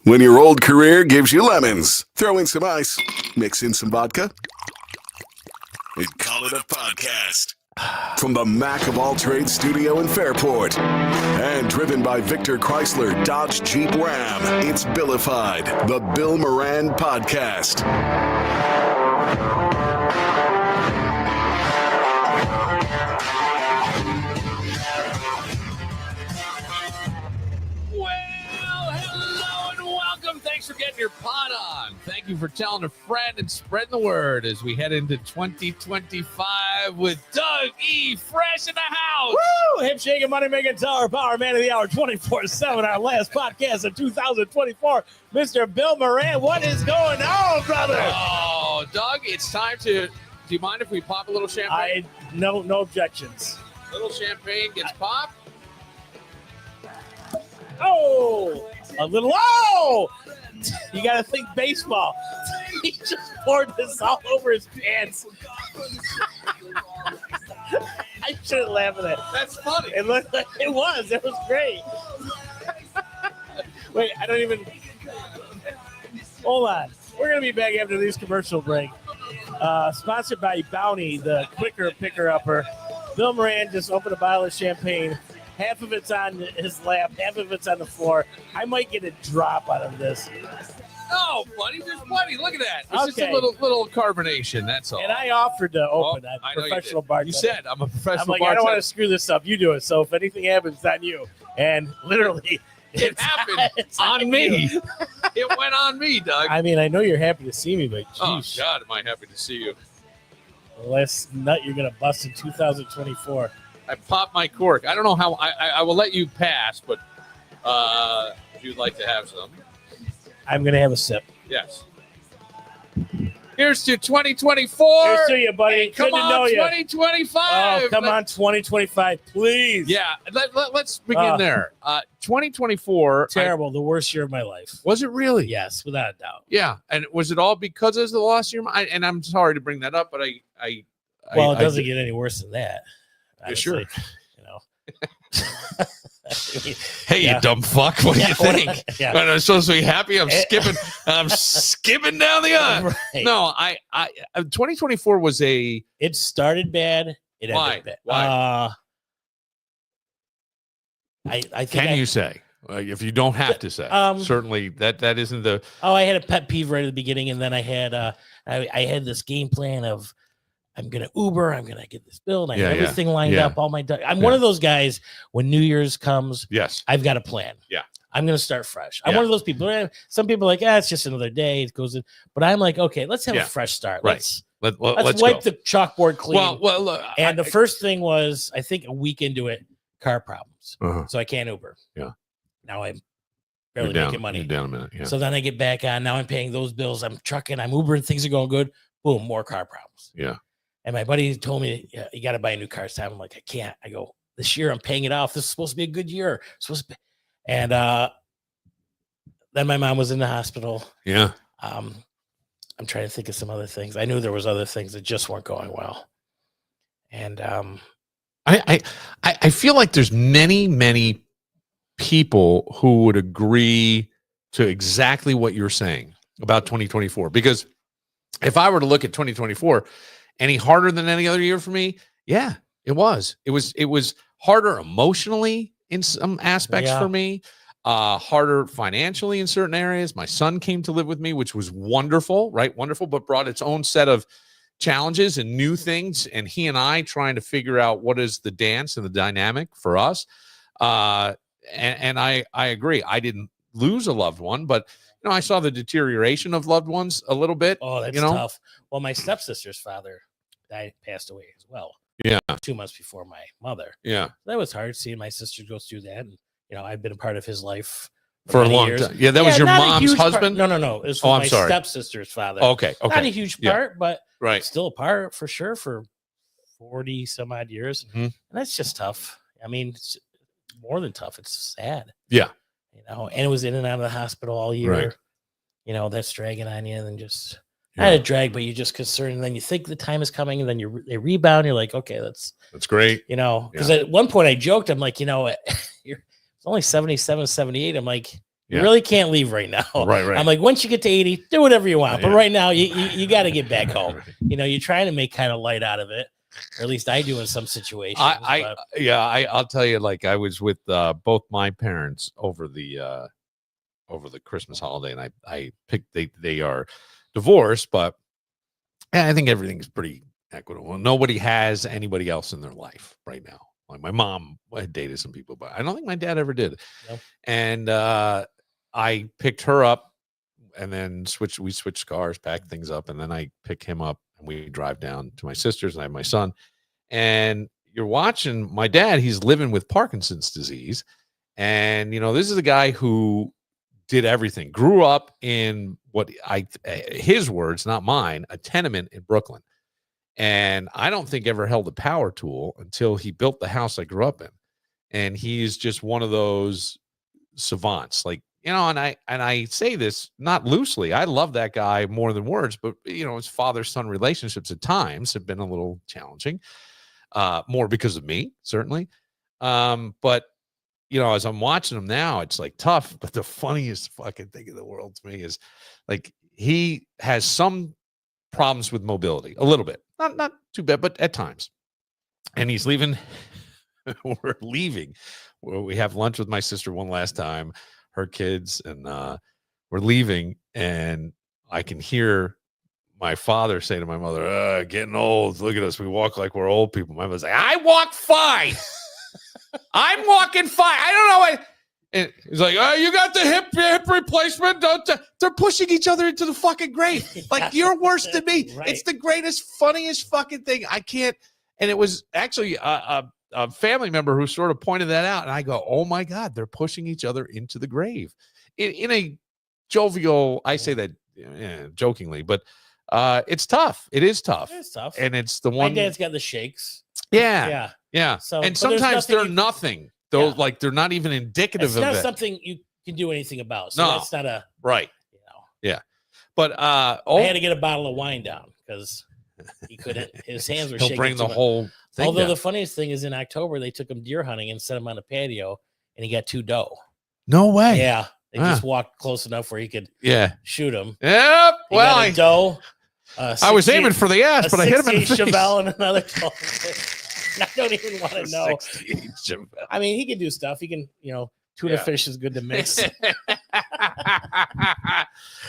When your old career gives you lemons, throw in some ice, mix in some vodka, and call it a podcast. From the Mac of All Trades studio in Fairport, and driven by Victor Chrysler Dodge Jeep Ram, it's Billified, the Bill Moran Podcast. Thanks for getting your pot on. Thank you for telling a friend and spreading the word as we head into 2025 with Doug E. Fresh in the house. Woo! Hip shaking, money making, tower power, man of the hour 24/7. Our last podcast of 2024. Mr. Bill Moran, what is going on, brother? Oh, Doug, it's time to. Do you mind if we pop a little champagne? No objections. A little champagne gets popped. Oh, a little. Oh, you got to think baseball. He just poured this all over his pants. I shouldn't laugh at that. That's funny. It looked like it was. It was great. Wait, I don't even. Hold on. We're going to be back after this commercial break. Sponsored by Bounty, the quicker picker-upper. Bill Moran just opened a bottle of champagne. Half of it's on his lap, half of it's on the floor. I might get a drop out of this. No, buddy, there's plenty. Look at that. It's Okay. just a little carbonation, that's all. And I offered to open that I know professional you did. bartender. You said I'm a professional I'm like, bartender. I don't want to screw this up. You do it. So if anything happens, it's on you. And literally, It happened it's on me. you. It went on me, Doug. I mean, I know you're happy to see me, but Oh, geez, God, am I happy to see you. the last nut you're going to bust in 2024. I popped my cork. I don't know how. I will let you pass, but if you'd like to have some. I'm going to have a sip. Yes. Here's to 2024. Here's to you, buddy. Come Good to on, know you. 2025. Oh, come on, 2025, please. Yeah, let's begin there. 2024. Terrible. The worst year of my life. Was it really? Yes, without a doubt. Yeah, and was it all because of the loss of your mind? And I'm sorry to bring that up, but Well, it doesn't get any worse than that. Yeah, sure. You know. Hey, Yeah. you dumb fuck! What do you think? Yeah. I'm supposed to be happy. I'm skipping. I'm skipping down the aisle. Right. No, 2024 was a. It started bad. It Why? ended bad. Why? I think Can you say if you don't have to say? Certainly, that isn't the. I had a pet peeve right at the beginning, and then I had I had this game plan of I'm gonna Uber, I'm gonna get this bill, and I have everything lined up. All my I'm one of those guys. When New Year's comes, Yes, I've got a plan. Yeah. I'm gonna start fresh. I'm one of those people. Some people are like, it's just another day. It goes in, but I'm like, okay, let's have a fresh start. Right. Let's let's wipe go. the chalkboard clean. Well, look, and the first thing was, I think a week into it, car problems. Uh-huh. So I can't Uber. Yeah. Now I'm barely You're making money. You're down a minute. Yeah. So then I get back on. Now I'm paying those bills. I'm trucking. I'm Ubering. Things are going good. Boom, more car problems. Yeah. And my buddy told me, you got to buy a new car. I'm like, I can't. I go, this year I'm paying it off. This is supposed to be a good year. And then my mom was in the hospital. Yeah. I'm trying to think of some other things. I knew there was other things that just weren't going well. And I feel like there's many people who would agree to exactly what you're saying about 2024. Because if I were to look at 2024, any harder than any other year for me? Yeah, it was. It was harder emotionally in some aspects for me. Harder financially in certain areas. My son came to live with me, which was wonderful, right? Wonderful, but brought its own set of challenges and new things. And he and I trying to figure out what is the dance and the dynamic for us. And I agree. I didn't lose a loved one, but I saw the deterioration of loved ones a little bit. Oh, that's tough. Well, my stepsister's father passed away as well. Yeah. 2 months before my mother. Yeah. That was hard seeing my sister go through that. And, I've been a part of his life for a long years. time. Yeah, that was your mom's husband? No. It was I'm my sorry. stepsister's father. Okay. Not a huge part, but right. still a part for sure for 40 some odd years. Mm-hmm. And that's just tough. I mean, it's more than tough. It's sad. Yeah. And it was in and out of the hospital all year. Right. That's dragging on you. And then just not a drag, but you're just concerned. And then you think the time is coming, and then they rebound. You're like, okay, that's great. Because at one point I joked, I'm like, it's only 77, 78. I'm like, You really can't leave right now. Right. I'm like, once you get to 80, do whatever you want. But Yeah. right now, you got to get back home. You're trying to make kind of light out of it, or at least I do in some situations. I'll tell you, like I was with both my parents over the Christmas holiday, and I picked they are divorced, but I think everything's pretty equitable. Nobody has anybody else in their life right now. Like my mom had dated some people, but I don't think my dad ever did. Nope. And I picked her up, and then we switched cars, packed things up, and then I pick him up, and we drive down to my sister's, and I have my son. And you're watching my dad, he's living with Parkinson's disease. And, this is a guy who did everything, grew up in his words, not mine, a tenement in Brooklyn. And I don't think ever held a power tool until he built the house I grew up in. And he's just one of those savants, like, and I say this not loosely. I love that guy more than words, but his father-son relationships at times have been a little challenging, more because of me, certainly. But as I'm watching him now, it's like tough. But the funniest fucking thing in the world to me is like he has some problems with mobility, a little bit, not too bad, but at times. And he's leaving. We're leaving. We have lunch with my sister one last time, her kids, and we're leaving. And I can hear my father say to my mother, "Getting old. Look at us. We walk like we're old people." My mother's like, "I walk fine. I'm walking fine. I don't know what." And he's like, "You got the hip replacement." They're pushing each other into the fucking grave. Like, you're worse than me. Right. It's the greatest, funniest fucking thing. I can't. And it was actually a family member who sort of pointed that out. And I go, "Oh my God, they're pushing each other into the grave." In a jovial, I say that jokingly, but it's tough. It is tough. It's tough. And it's the one. My dad's got the shakes. Yeah. So, and sometimes they're nothing. Though, like they're not even indicative of it. It's not something you can do anything about. So that's not a right. Yeah. But I had to get a bottle of wine down because he couldn't. His hands were shaking. He'll bring the whole thing. Although the funniest thing is, in October they took him deer hunting and set him on a patio, and he got 2 doe. No way. Yeah, they just walked close enough where he could shoot him. Yep. Well, a doe. I was aiming for the ass, but I hit him in the face. Chevelle and another 12. I don't even want to know. I mean, he can do stuff. He can, tuna fish is good to mix.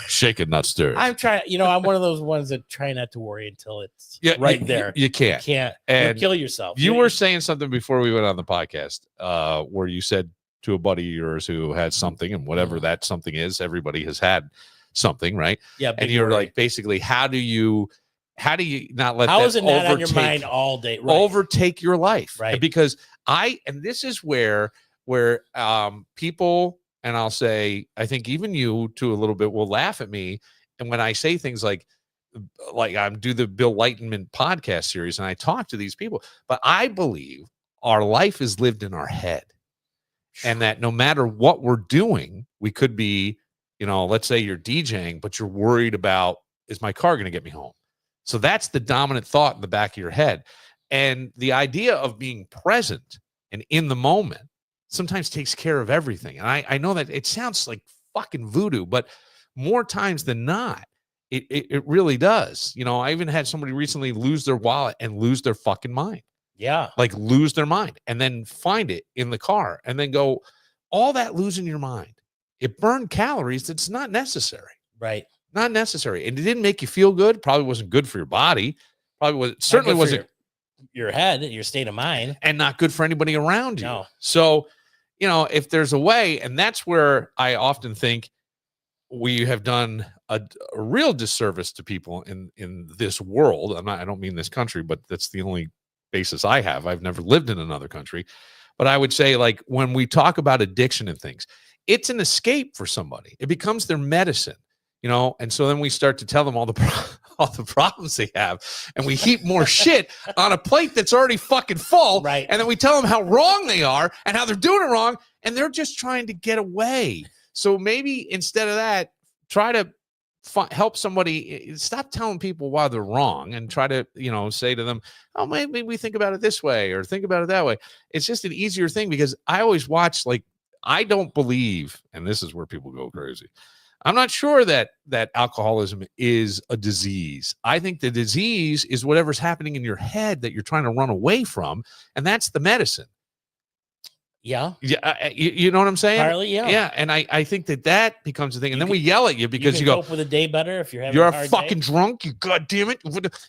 Shake it, not stir. I'm trying, I'm one of those ones that try not to worry until it's right there. You can't. You can't. And kill yourself. You were saying something before we went on the podcast where you said to a buddy of yours who had something, and whatever that something is, everybody has had something, right? Yeah. And you're like, basically, how do you not let that is it not on your mind all day? Right. Overtake your life, right? Because and this is where people, and I'll say, I think even you too a little bit will laugh at me, and when I say things like I do the Bill Lightman podcast series, and I talk to these people, but I believe our life is lived in our head, and that no matter what we're doing, we could be, let's say you're DJing, but you're worried about, is my car going to get me home? So that's the dominant thought in the back of your head. And the idea of being present and in the moment sometimes takes care of everything. And I know that it sounds like fucking voodoo, but more times than not, it really does. I even had somebody recently lose their wallet and lose their fucking mind. Yeah. Like lose their mind and then find it in the car and then go, all that losing your mind, it burned calories that's not necessary. Right. Not necessary. And it didn't make you feel good. Probably wasn't good for your body. Certainly wasn't your head, your state of mind. And not good for anybody around you. No. So, if there's a way, and that's where I often think we have done a real disservice to people in this world. I don't mean this country, but that's the only basis I have. I've never lived in another country. But I would say, like, when we talk about addiction and things, it's an escape for somebody. It becomes their medicine. And so then we start to tell them all the problems they have, and we heap more shit on a plate that's already fucking full. Right. And then we tell them how wrong they are and how they're doing it wrong, and they're just trying to get away. So maybe instead of that, try to help somebody. Stop telling people why they're wrong, and try to, say to them, "Oh, maybe we think about it this way or think about it that way." It's just an easier thing, because I always watch, like, I don't believe, and this is where people go crazy. I'm not sure that alcoholism is a disease. I think the disease is whatever's happening in your head that you're trying to run away from, and that's the medicine. Yeah. Yeah, you know what I'm saying? Partly, yeah. Yeah, and I think that becomes the thing, and then we yell at you because you go, cope with a day better if you're having "You're a a hard fucking day. drunk, you goddamn it!"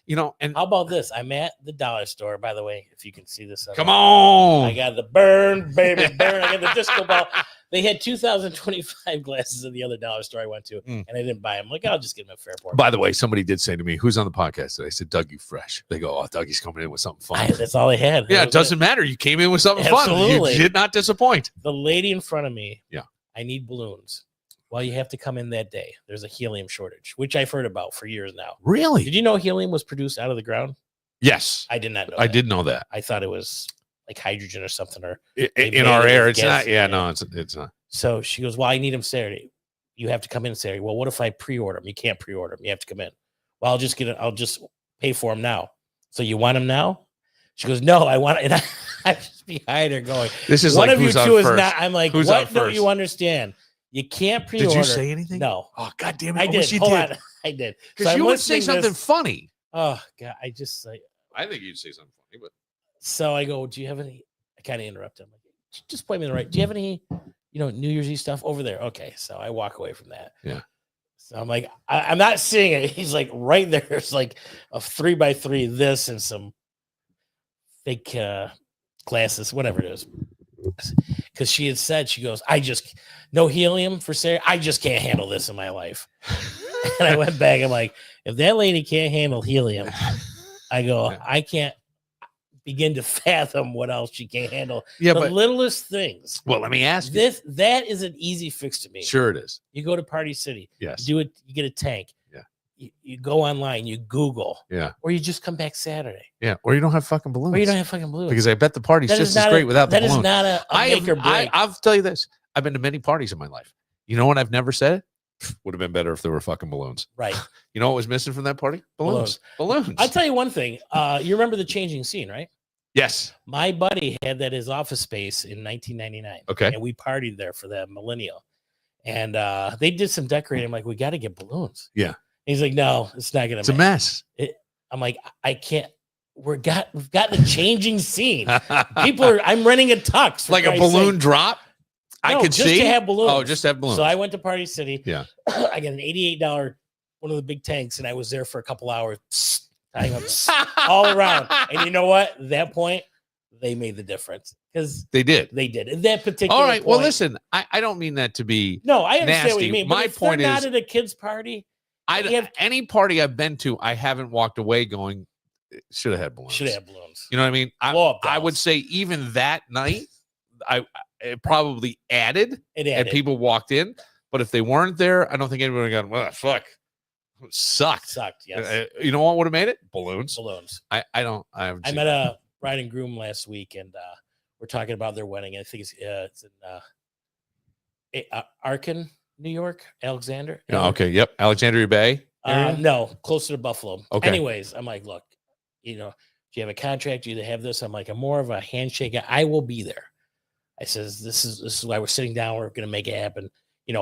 You know. And How about this? I'm at the dollar store, by the way. If you can see this, come on, I got the burn, baby, burn. I got the disco ball. They had 2025 glasses in the other dollar store I went to, and I didn't buy them. I'm like, I'll just get them at Fairport. By the way, somebody did say to me, "Who's on the podcast today?" I said, "Dougie Fresh." They go, "Oh, Dougie's coming in with something fun." That's all they had. Yeah, it doesn't matter. You came in with something Absolutely. fun. You did not disappoint. The lady in front of me. Yeah. I need balloons. Well, you have to come in that day. There's a helium shortage, which I've heard about for years now. Really? Did you know helium was produced out of the ground? Yes, I did not know. I that. did know that. I thought it was like hydrogen or something. Or In our air, it's gas. not. Yeah, no, it's not. So she goes, well, I need them Saturday. You have to come in Saturday. Well, what if I pre-order them? You can't pre-order them. You have to come in. Well, I'll just pay for them now. So you want them now? She goes, no, I want it. And I'm just behind her going, This is one like of you who's on two is first? not. I'm like, Who's on what don't first? you understand? You can't pre-order. Did you say anything? No. Oh, God damn it. I did. You Hold did. on. I did. Because I'm you would say listening to something this- funny. Oh, God. I just like, I think you'd say something funny, but so I go, do you have any? I kind of interrupt him. Like, just point me in the right. Do you have any, New Year's Eve stuff over there? Okay. So I walk away from that. Yeah. So I'm like, I'm not seeing it. He's like right there. It's like a 3x3, this and some fake glasses, whatever it is. Because she had said, she goes, no helium for Sarah. I just can't handle this in my life. And I went back. I'm like, if that lady can't handle helium, I go, I can't begin to fathom what else she can't handle. yeah, The but littlest things. well, let me ask you. That is an easy fix to me. Sure, it is. You go to Party City, Yes. you do it, you get a tank. Yeah. You go online, you Google, Yeah. or you just come back Saturday, Yeah. Or you don't have fucking balloons. or you don't have fucking balloons. because I bet the party's That is just as not great without the that balloons. is not a make or break. I'll tell you this. I've been to many parties in my life. You know what I've never said? Would have been better if there were fucking balloons. Right. You know what was missing from that party? Balloons. Balloons. I'll tell you one thing. You remember the changing scene, right? Yes. My buddy had that his office space in 1999. Okay. And we partied there for the millennial. And they did some decorating. I'm like, we got to get balloons. Yeah. He's like, no, it's not gonna It's a mess. I'm like, I can't. We've got the changing scene. I'm renting a tux. for like a Christ's balloon sake. drop. I No, could just see. to have balloons. Oh, just to have balloons. So I went to Party City. Yeah. I got an $88 one of the big tanks, and I was there for a couple hours, tying up all around. And you know what? At that point, they made the difference because they did. they did. At that particular All right. Well, point- listen, I don't mean that to be. No, I understand what nasty. you mean. My But if point they're not is- at a kid's party, Any party I've been to, I haven't walked away going, should have had balloons. should have balloons. You know what I mean? Blow up I would dolls. say even that night, it probably added, It and added. people walked in. But if they weren't there, I don't think anybody would have gone, well, fuck. It sucked. Sucked. Yes. You know what would have made it? Balloons. Balloons. I don't. I met a bride and groom last week, and we're talking about their wedding. I think it's in Arkin, New York, Alexander. Yeah, okay. Yep. Alexandria Bay. area? No, closer to Buffalo. Okay. Anyways, I'm like, look, do you have a contract? Do you have this? I'm like, I'm more of a handshake guy. I will be there. I says, this is why we're sitting down. We're going to make it happen.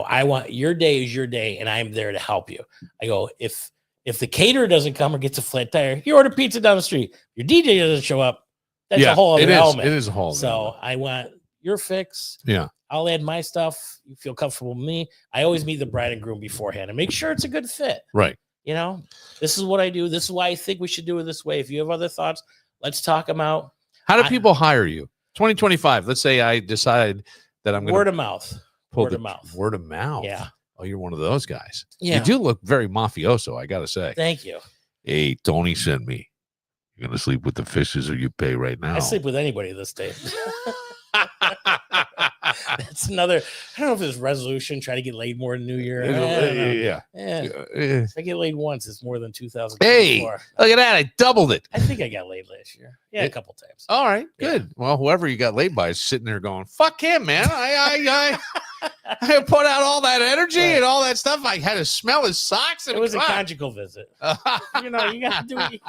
I want your day is your day, and I'm there to help you. I go, if the caterer doesn't come or gets a flat tire, you order pizza down the street. Your DJ doesn't show up. That's a whole other it is. element. It is a whole. other So element. I want your fix. Yeah. I'll add my stuff. You feel comfortable with me. I always meet the bride and groom beforehand and make sure it's a good fit. Right. This is what I do. This is why I think we should do it this way. If you have other thoughts, let's talk them out. How do people hire you? 2025. Let's say I decide that I'm going Word to of mouth. pull word the of mouth. Word of mouth. Yeah. Oh, you're one of those guys. Yeah. You do look very mafioso, I got to say. Thank you. Hey, Tony sent me. You're going to sleep with the fishes or you pay right now. I sleep with anybody this day. That's another. I don't know if it's resolution. Try to get laid more in New Year. I don't know. Yeah. If I get laid once, it's more than 2,000. Hey, look at that. I doubled it. I think I got laid last year. Yeah, a couple times. All right, Yeah. good. Well, whoever you got laid by is sitting there going, "Fuck him, man! I put out all that energy Right. and all that stuff. I had to smell his socks. And It was a come on." conjugal visit. You got to do it.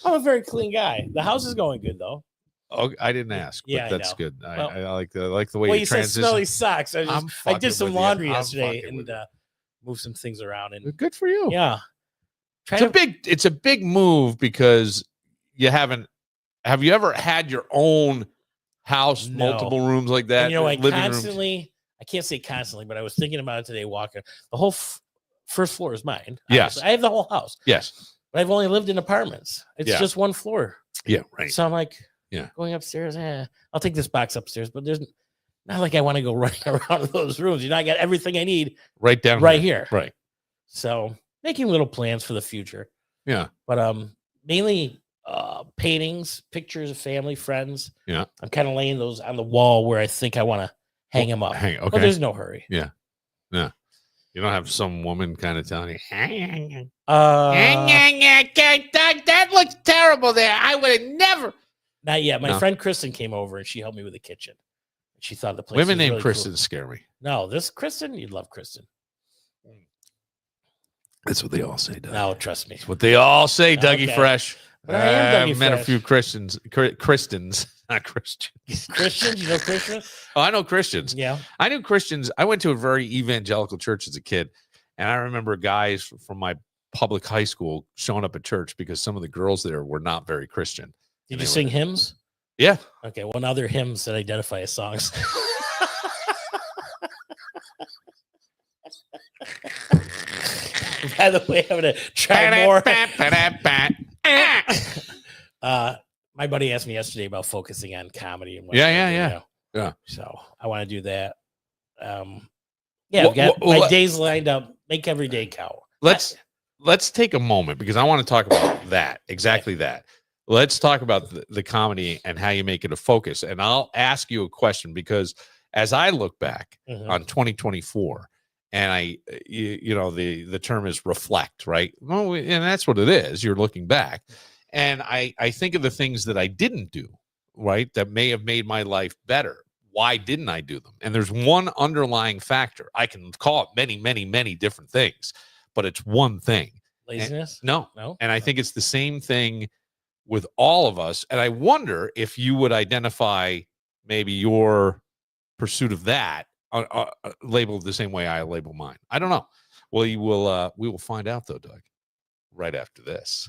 I'm a very clean guy. The house is going good though. Oh, I didn't ask, Yeah, but I that's know. good. Well- I like the way Well, you you said transition. smelly socks. I fucking did some with you. laundry I'm yesterday fucking with and you. moved some things around. And Good for you. yeah, It's a big move because you haven't. Have you ever had your own house, No. multiple rooms like that? And, you know, I living rooms? constantly, I can't say constantly, but I was thinking about it today walking. The whole first floor is mine. Yes. Obviously. I have the whole house, Yes. but I've only lived in apartments. It's Yeah. just one floor. Yeah. Right. So I'm like, Yeah. going upstairs. I'll take this box upstairs, but there's not like I want to go running around those rooms. You know, I got everything I need Right down right here. Right. So making little plans for the future. Yeah. But mainly paintings, pictures of family, friends. Yeah. I'm kind of laying those on the wall where I think I want to hang them up. Okay. But there's no hurry. Yeah. Yeah. You don't have some woman kind of telling you, that looks terrible there. I would have never. Not yet. My No. friend Kristen came over and she helped me with the kitchen. She thought the place Women was named really Kristen cool. scare me. No, this Kristen, you'd love Kristen. That's what they all say, Doug. No, trust me. That's what they all say, Dougie Okay. Fresh. But I am Dougie I've met a Fresh. few Christians, not Christians. Christians, you know Christians? Oh, I know Christians. Yeah. I knew Christians. I went to a very evangelical church as a kid, and I remember guys from my public high school showing up at church because some of the girls there were not very Christian. Did And you they sing were- hymns? Yeah. Okay, well, now they're hymns that identify as songs. By the way, I'm gonna try more. My buddy asked me yesterday about focusing on comedy and what Yeah, I yeah, do, yeah. you know. Yeah. So I want to do that. Yeah, Well, I've got well, my days lined up. Make every day count. Let's take a moment because I want to talk about that, exactly that. Let's talk about the comedy and how you make it a focus. And I'll ask you a question because as I look back Mhm. on 2024, and you know, the term is reflect, right? Well, and that's what it is. You're looking back. And I think of the things that I didn't do, right? That may have made my life better. Why didn't I do them? And there's one underlying factor. I can call it many, many, many different things, but it's one thing. Laziness? No. No. And I think it's the same thing with all of us. And I wonder if you would identify maybe your pursuit of that labeled the same way I label mine. I don't know. Well, we will find out though, Doug, right after this.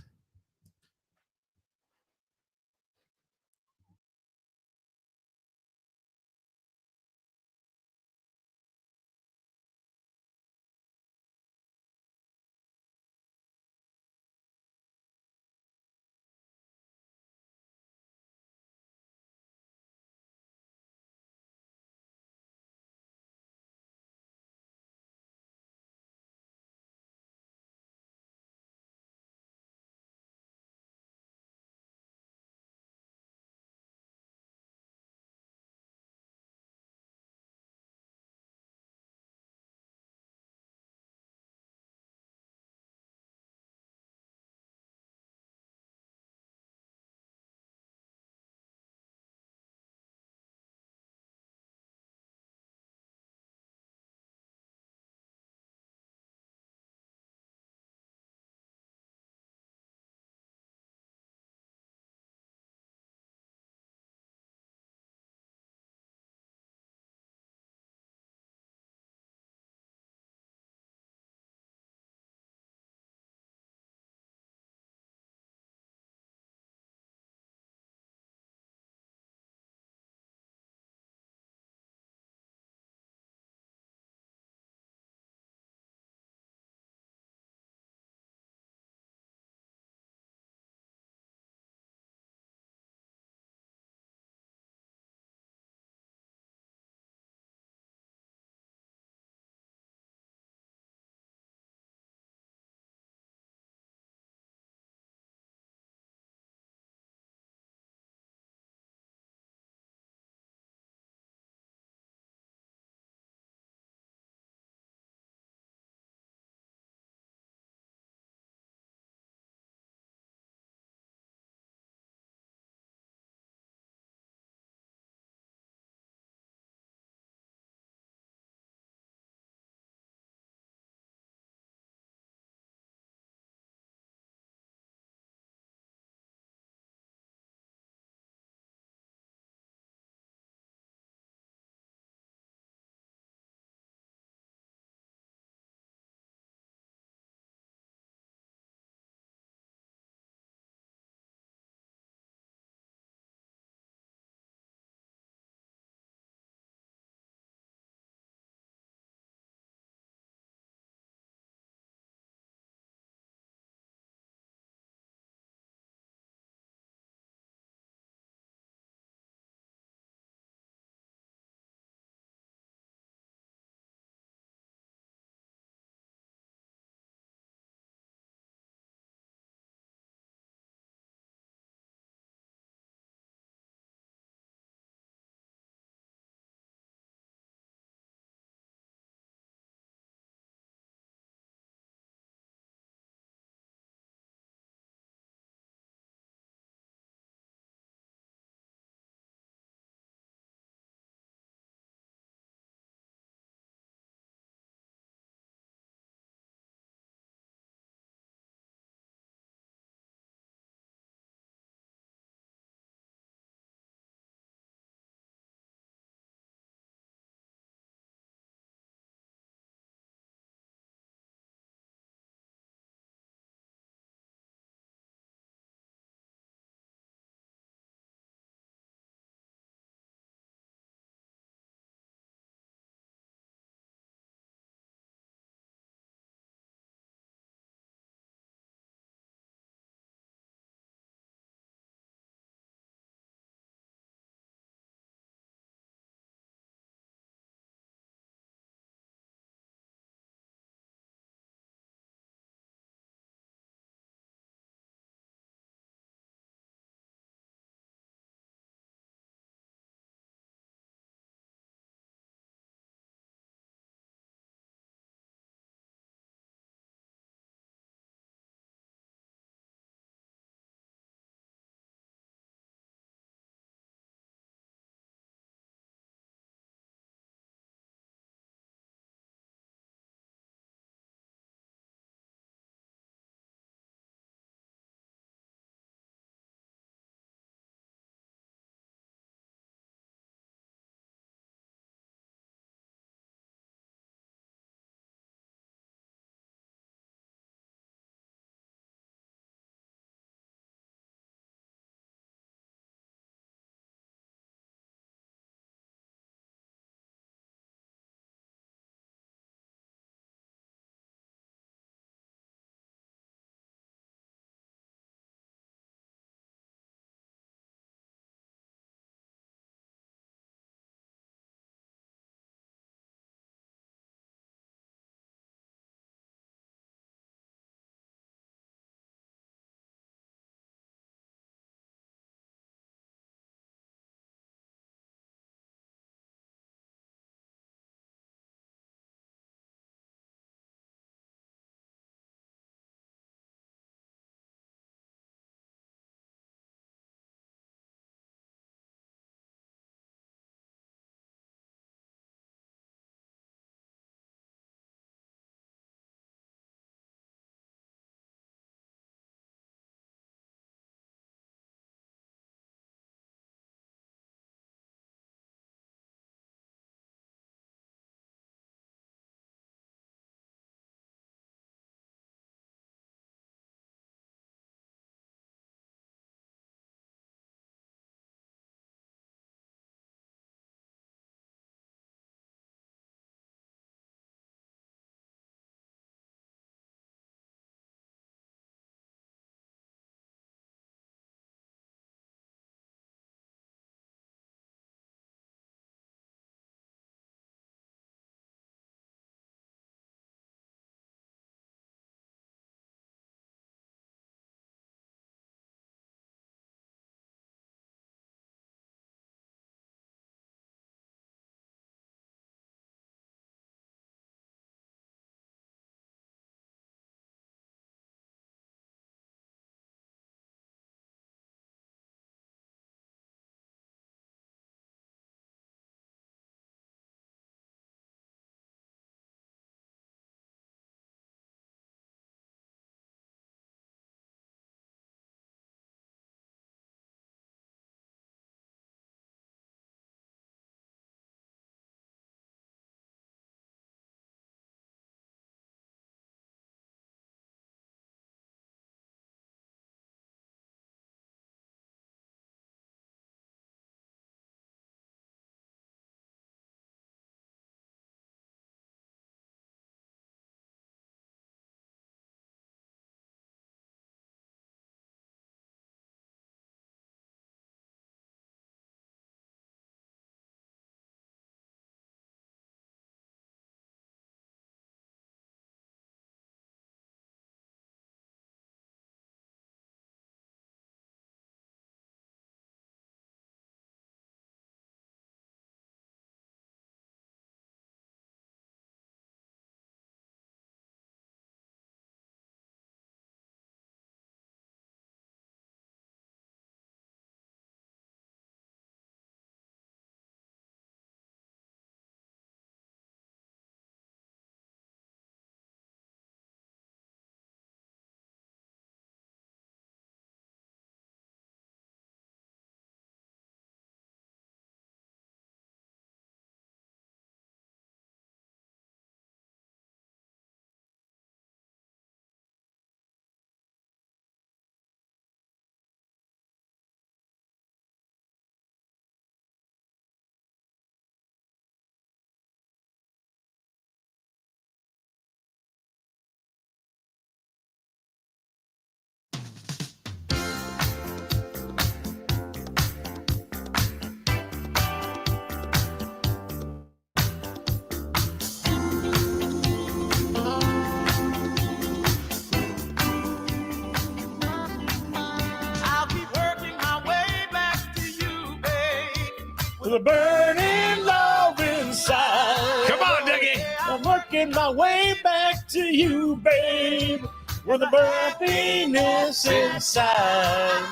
a burning love inside. Come on, Dougie. I'm working my way back to you, babe, with a burningness inside.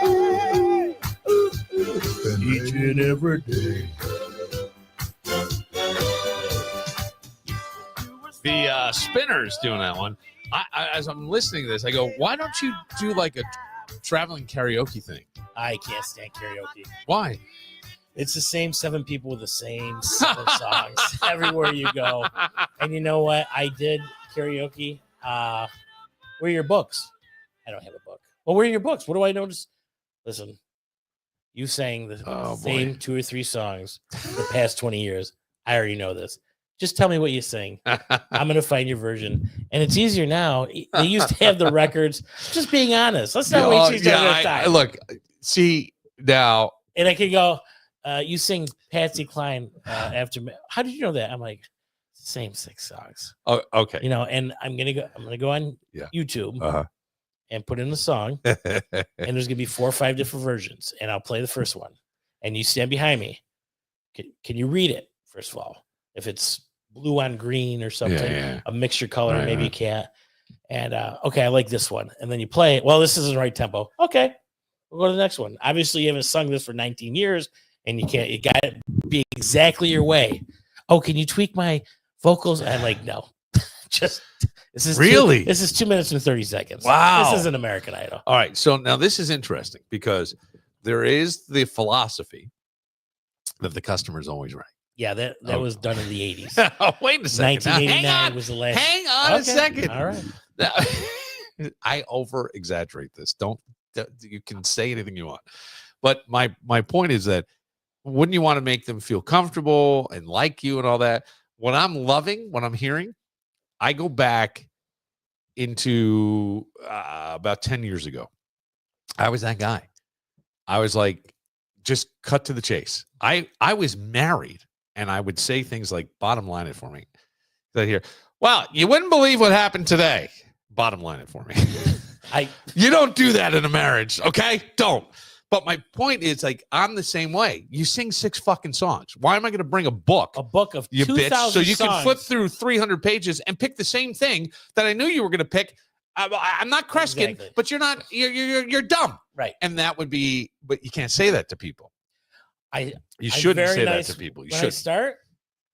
Ooh, ooh, ooh. Each and every day. The Spinners doing that one. As I'm listening to this, I go, why don't you do like a traveling karaoke thing? I can't stand karaoke. Why? It's the same 7 people with the same 7 songs everywhere you go. And you know what? I did karaoke. Where are your books? I don't have a book. Well, where are your books? What do I notice? Listen, you sang the same 2 or 3 songs the past 20 years. I already know this. Just tell me what you sing. I'm going to find your version. And it's easier now. They used to have the records. Just being honest. Let's not waste each other's time. Look, see, now. And I could go, you sing Patsy Cline after me. How did you know that? I'm like, same 6 songs. Oh, okay. You know, and I'm gonna go on YouTube and put in the song, and there's gonna be 4 or 5 different versions, and I'll play the first one, and you stand behind me. Can you read it first of all? If it's blue on green or something, a mixture color, maybe you can't. And okay, I like this one, and then you play it. Well, this isn't the right tempo. Okay, we'll go to the next one. Obviously, you haven't sung this for 19 years, and you can't. You got to be exactly your way. Oh, can you tweak my vocals? I'm like, no. Just this is really this is 2 minutes and 30 seconds. Wow, this is an American Idol. All right, so now this is interesting because there is the philosophy that the customer is always right. Yeah, that was done in the 80s. Oh, wait a second. 1989 was the last. Hang on a second. All right. I over exaggerate this. You can say anything you want, but my point is that wouldn't you want to make them feel comfortable and like you and all that? What I'm loving, what I'm hearing, I go back into about 10 years ago. I was that guy. I was like, just cut to the chase. I was married, and I would say things like, bottom line it for me. That here, well, you wouldn't believe what happened today. Bottom line it for me. You don't do that in a marriage, okay? Don't. But my point is, like, I'm the same way. You sing 6 fucking songs. Why am I going to bring a book? A book of you 2,000 bitch, so you songs. can flip through 300 pages and pick the same thing that I knew you were going to pick. I'm not Kreskin, Exactly. but you're not. You're dumb, right? And that would be. But you can't say that to people. You shouldn't say that to people. You when should I start,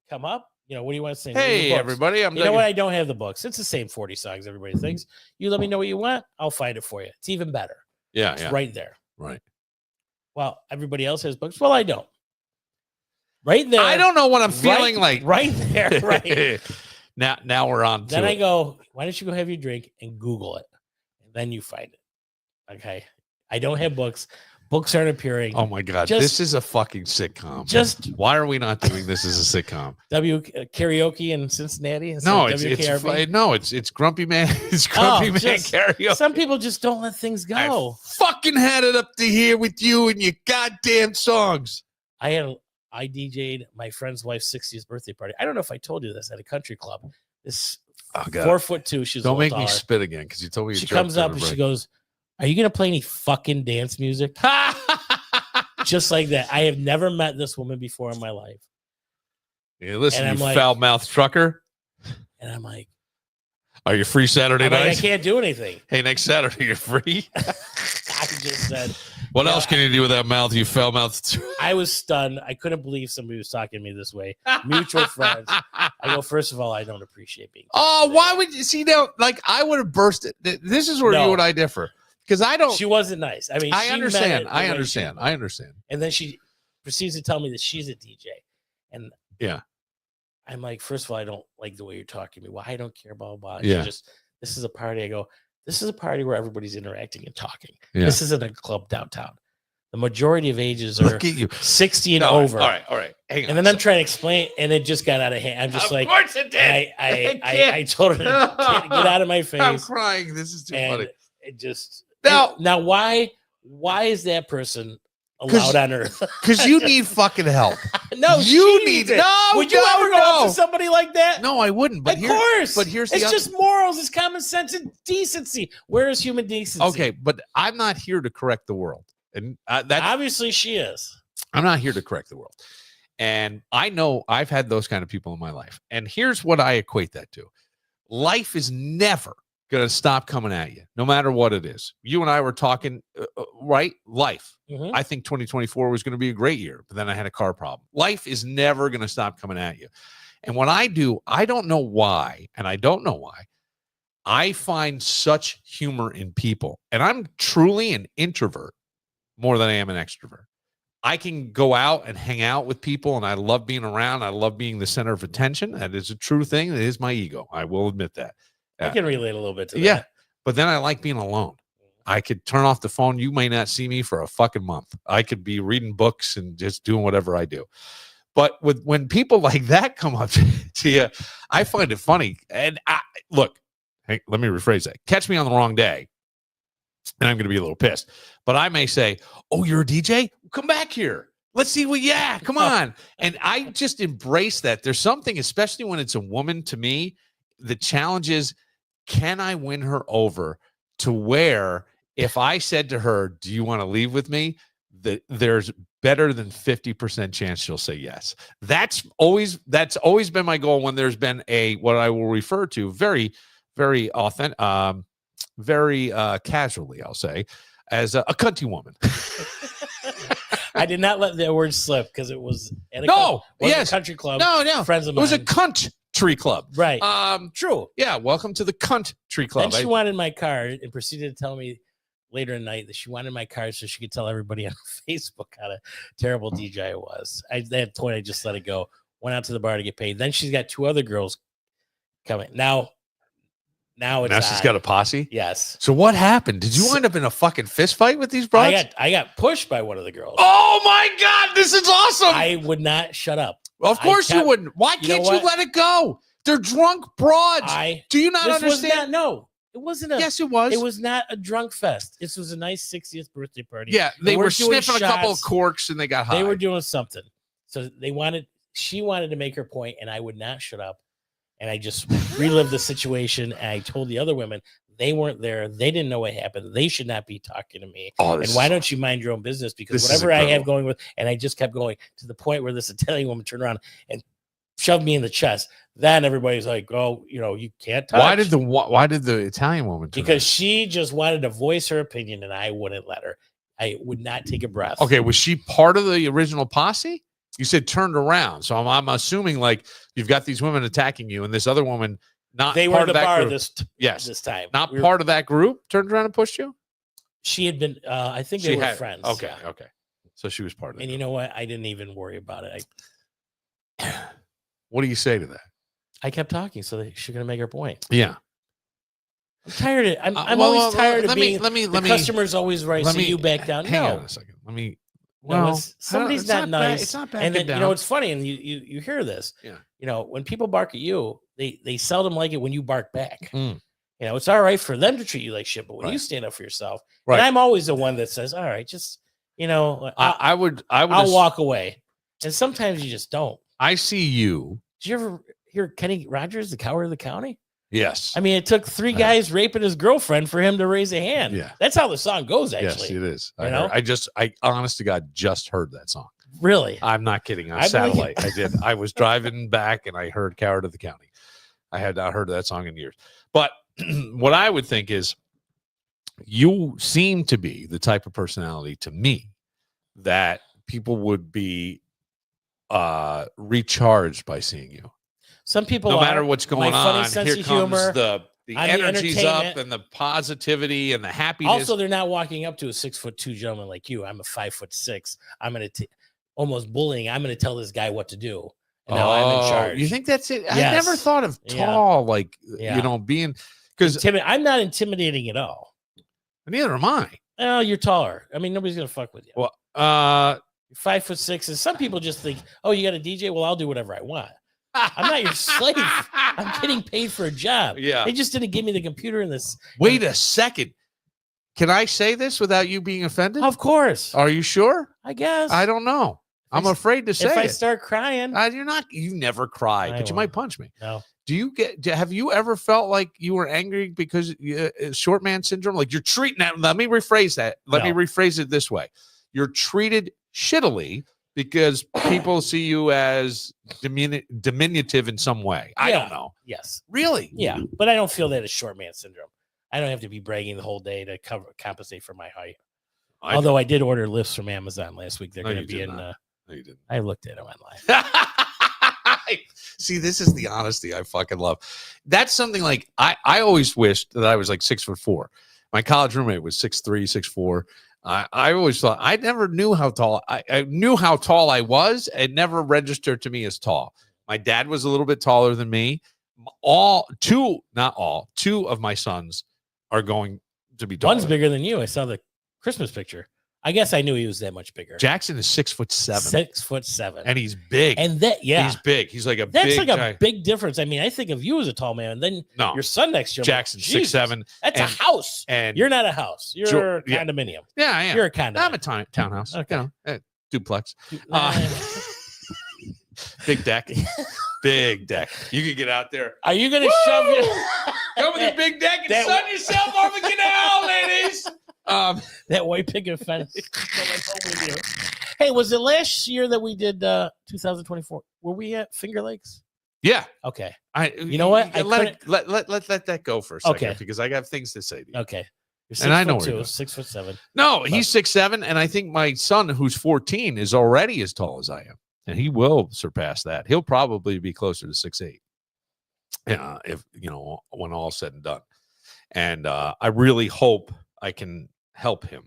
come up. You know, what do you want to sing? Hey, everybody! You know what? I don't have the books. It's the same 40 songs everybody thinks. You let me know what you want. I'll find it for you. It's even better. Yeah, it's right there. Right. Well, everybody else has books. Well, I don't. Right there. I don't know what I'm feeling like. Right there. Right. Now we're on. Then I go, why don't you go have your drink and Google it? And then you find it. Okay. I don't have books. Books aren't appearing. Oh my God. This is a fucking sitcom. Why are we not doing this as a sitcom? Karaoke in Cincinnati? No, it's Grumpy Man. It's Grumpy Man karaoke. Some people just don't let things go. I fucking had it up to here with you and your goddamn songs. I DJ'd my friend's wife's 60th birthday party. I don't know if I told you this at a country club. This 4'2". She's don't make me spit again because you told me. She comes up and she goes, "Are you gonna play any fucking dance music?" Just like that. I have never met this woman before in my life. Yeah, listen, you foul-mouthed trucker. And I'm like, "Are you free Saturday night?" I can't do anything. Hey, next Saturday you're free. I just said, what else can you do with that mouth, you foul-mouthed? I was stunned. I couldn't believe somebody was talking to me this way. Mutual friends. I go, first of all, I don't appreciate being. Oh, why would you see now? Like, I would have bursted. This is where you and I differ. Because I don't. She wasn't nice. I mean, I understand. I understand. And then she proceeds to tell me that she's a DJ. And yeah, I'm like, first of all, I don't like the way you're talking to me. Well, I don't care, blah, blah, blah. Yeah. This is a party. I go, this is a party where everybody's interacting and talking. Yeah. This isn't a club downtown. The majority of ages are 60 and over. All right. Hang on. And then I'm trying to explain, and it just got out of hand. I'm just like, of course it did. I told her to get out of my face. I'm crying. This is too funny. It just now why is that person allowed on Earth? Because you need fucking help. No, you need it. No, would you ever go up to somebody like that? No, I wouldn't. But of course. But here's it's just morals, it's common sense and decency. Where is human decency? Okay, but I'm not here to correct the world, and that's obviously she is. I'm not here to correct the world. And I know I've had those kind of people in my life. And here's what I equate that to. Life is never going to stop coming at you, no matter what it is. You and I were talking, right? Life. Mhm. I think 2024 was going to be a great year, but then I had a car problem. Life is never going to stop coming at you. And what I do, I don't know why, and I don't know why, I find such humor in people. And I'm truly an introvert more than I am an extrovert. I can go out and hang out with people, and I love being around. I love being the center of attention. That is a true thing. It is my ego. I will admit that. I can relate a little bit to Yeah. that. But then I like being alone. I could turn off the phone. You may not see me for a fucking month. I could be reading books and just doing whatever I do. But when people like that come up to you, I find it funny. And look, hey, let me rephrase that. Catch me on the wrong day, and I'm going to be a little pissed. But I may say, "Oh, you're a DJ? Come back here. Let's see what. Yeah, come on." And I just embrace that. There's something, especially when it's a woman. To me, the challenge is, can I win her over to where if I said to her, "Do you want to leave with me?" that there's better than 50% chance she'll say yes. That's always been my goal when there's been what I will refer to very, very authentic, very casually, I'll say, as a cunty woman. I did not let that word slip because it was at a yes, country club. No, friends of it mine. was a country club. Right. True. Yeah. Welcome to the country club. Then she wanted my card and proceeded to tell me later in the night that she wanted my card so she could tell everybody on Facebook how a terrible DJ I was. At that point, I just let it go. Went out to the bar to get paid. Then she's got 2 other girls coming. Now she's got a posse. Yes. So what happened? Did you wind up in a fucking fist fight with these broads? I got pushed by one of the girls. Oh my God, this is awesome. I would not shut up. Well, of course you wouldn't. Why can't you let it go? They're drunk broads. Do you not understand? It wasn't a. Yes, it was. It was not a drunk fest. This was a nice 60th birthday party. Yeah, they were sniffing shots. a couple of corks and they got high. They were doing something. So she wanted to make her point, and I would not shut up. And I just relived the situation. And I told the other women they weren't there. They didn't know what happened. They should not be talking to me. And why don't you mind your own business? Because whatever I have going with, and I just kept going to the point where this Italian woman turned around and shoved me in the chest. Then everybody's like, "Oh, you can't touch." Why did the Italian woman? Because she just wanted to voice her opinion, and I wouldn't let her. I would not take a breath. Okay, was she part of the original posse? You said turned around, so I'm assuming like you've got these women attacking you, and this other woman not. They part were the of that bar group. this time. Not part of that group. Turned around and pushed you. She had been. I think they were friends. Okay, yeah. okay. So she was part of it. And you know what? I didn't even worry about it. What do you say to that? I kept talking, so she's going to make her point. Yeah. I'm tired of. I'm always tired of being. The customer's always right. So you back down. Hang on a second. Let me. Well, somebody's not nice. It's not bad. And then, it's funny, and you hear this. Yeah. When people bark at you, they seldom like it when you bark back. Mm. It's all right for them to treat you like shit, but when you stand up for yourself, and I'm always the one that says, "All right, just I'll walk away." And sometimes you just don't. I see you. Did you ever hear Kenny Rogers, the Coward of the County? Yes. I mean, it took 3 guys raping his girlfriend for him to raise a hand. Yeah. That's how the song goes, actually. Yes, it is. I honest to God, just heard that song. Really? I'm not kidding. On satellite. I did. I was driving back and I heard Coward of the County. I had not heard that song in years. But what I would think is you seem to be the type of personality to me that people would be recharged by seeing you. Some people, no matter what's going on, here comes humor, the energy's up and the positivity and the happiness. Also, they're not walking up to a 6'2" gentleman like you. I'm a 5'6". I'm going to almost bullying. I'm going to tell this guy what to do. And now I'm in charge. You think that's it? Yes. I never thought of tall, being because I'm not intimidating at all. Neither am I. Oh, you're taller. I mean, nobody's going to fuck with you. Well, you're 5'6", and some people just think, oh, you got a DJ? Well, I'll do whatever I want. I'm not your slave. I'm getting paid for a job. Yeah. They just didn't give me the computer and this. Wait a second. Can I say this without you being offended? Of course. Are you sure? I guess. I don't know. I'm afraid to say if I it. start crying. You're not. You never cry, but you might punch me. No. Have you ever felt like you were angry because short man syndrome? Like you're treating that. Let me rephrase that. Let me rephrase it this way. You're treated shittily because people see you as diminutive in some way. I Yeah. don't know. Yes. Really? Yeah. But I don't feel that as short man syndrome. I don't have to be bragging the whole day to compensate for my height. Although I did order lifts from Amazon last week. They're No, going you to be did in. not. No, you didn't. I looked at them online. See, this is the honesty I fucking love. That's something like I always wished that I was like 6'4". My college roommate was 6'3", 6'4". I always thought I never knew how tall. I knew how tall I was. It never registered to me as tall. My dad was a little bit taller than me. Two of my sons are going to be taller. One's bigger than you. I saw the Christmas picture. I guess I knew he was that much bigger. Jackson is 6'7". 6'7", and he's big. and that he's big. He's like a that's big like a giant. big difference. I mean, I think of you as a tall man, and then No, your son next to you, Jackson Jesus, 6'7". That's and- a house. And You're not a house. You're a yeah. condominium. yeah, I am. You're a condominium. I'm a townhouse. Okay. You know, duplex. Nah. Big deck. Big deck. You could get out there. Are you gonna shove your Come with your big deck and That- sun yourself over the canal, ladies. that white picket fence coming home with you? Hey, was it last year that we did 2024? Were we at Finger Lakes? Yeah. Okay. You know what? I Let that go for a second Okay. because I got things to say to you. Okay. You're And I know 6'2", where you're 6'7". No, he's 6'7", and I think my son, who's 14, is already as tall as I am, and he will surpass that. He'll probably be closer to 6'8". If when all's said and done. And I really hope I can help him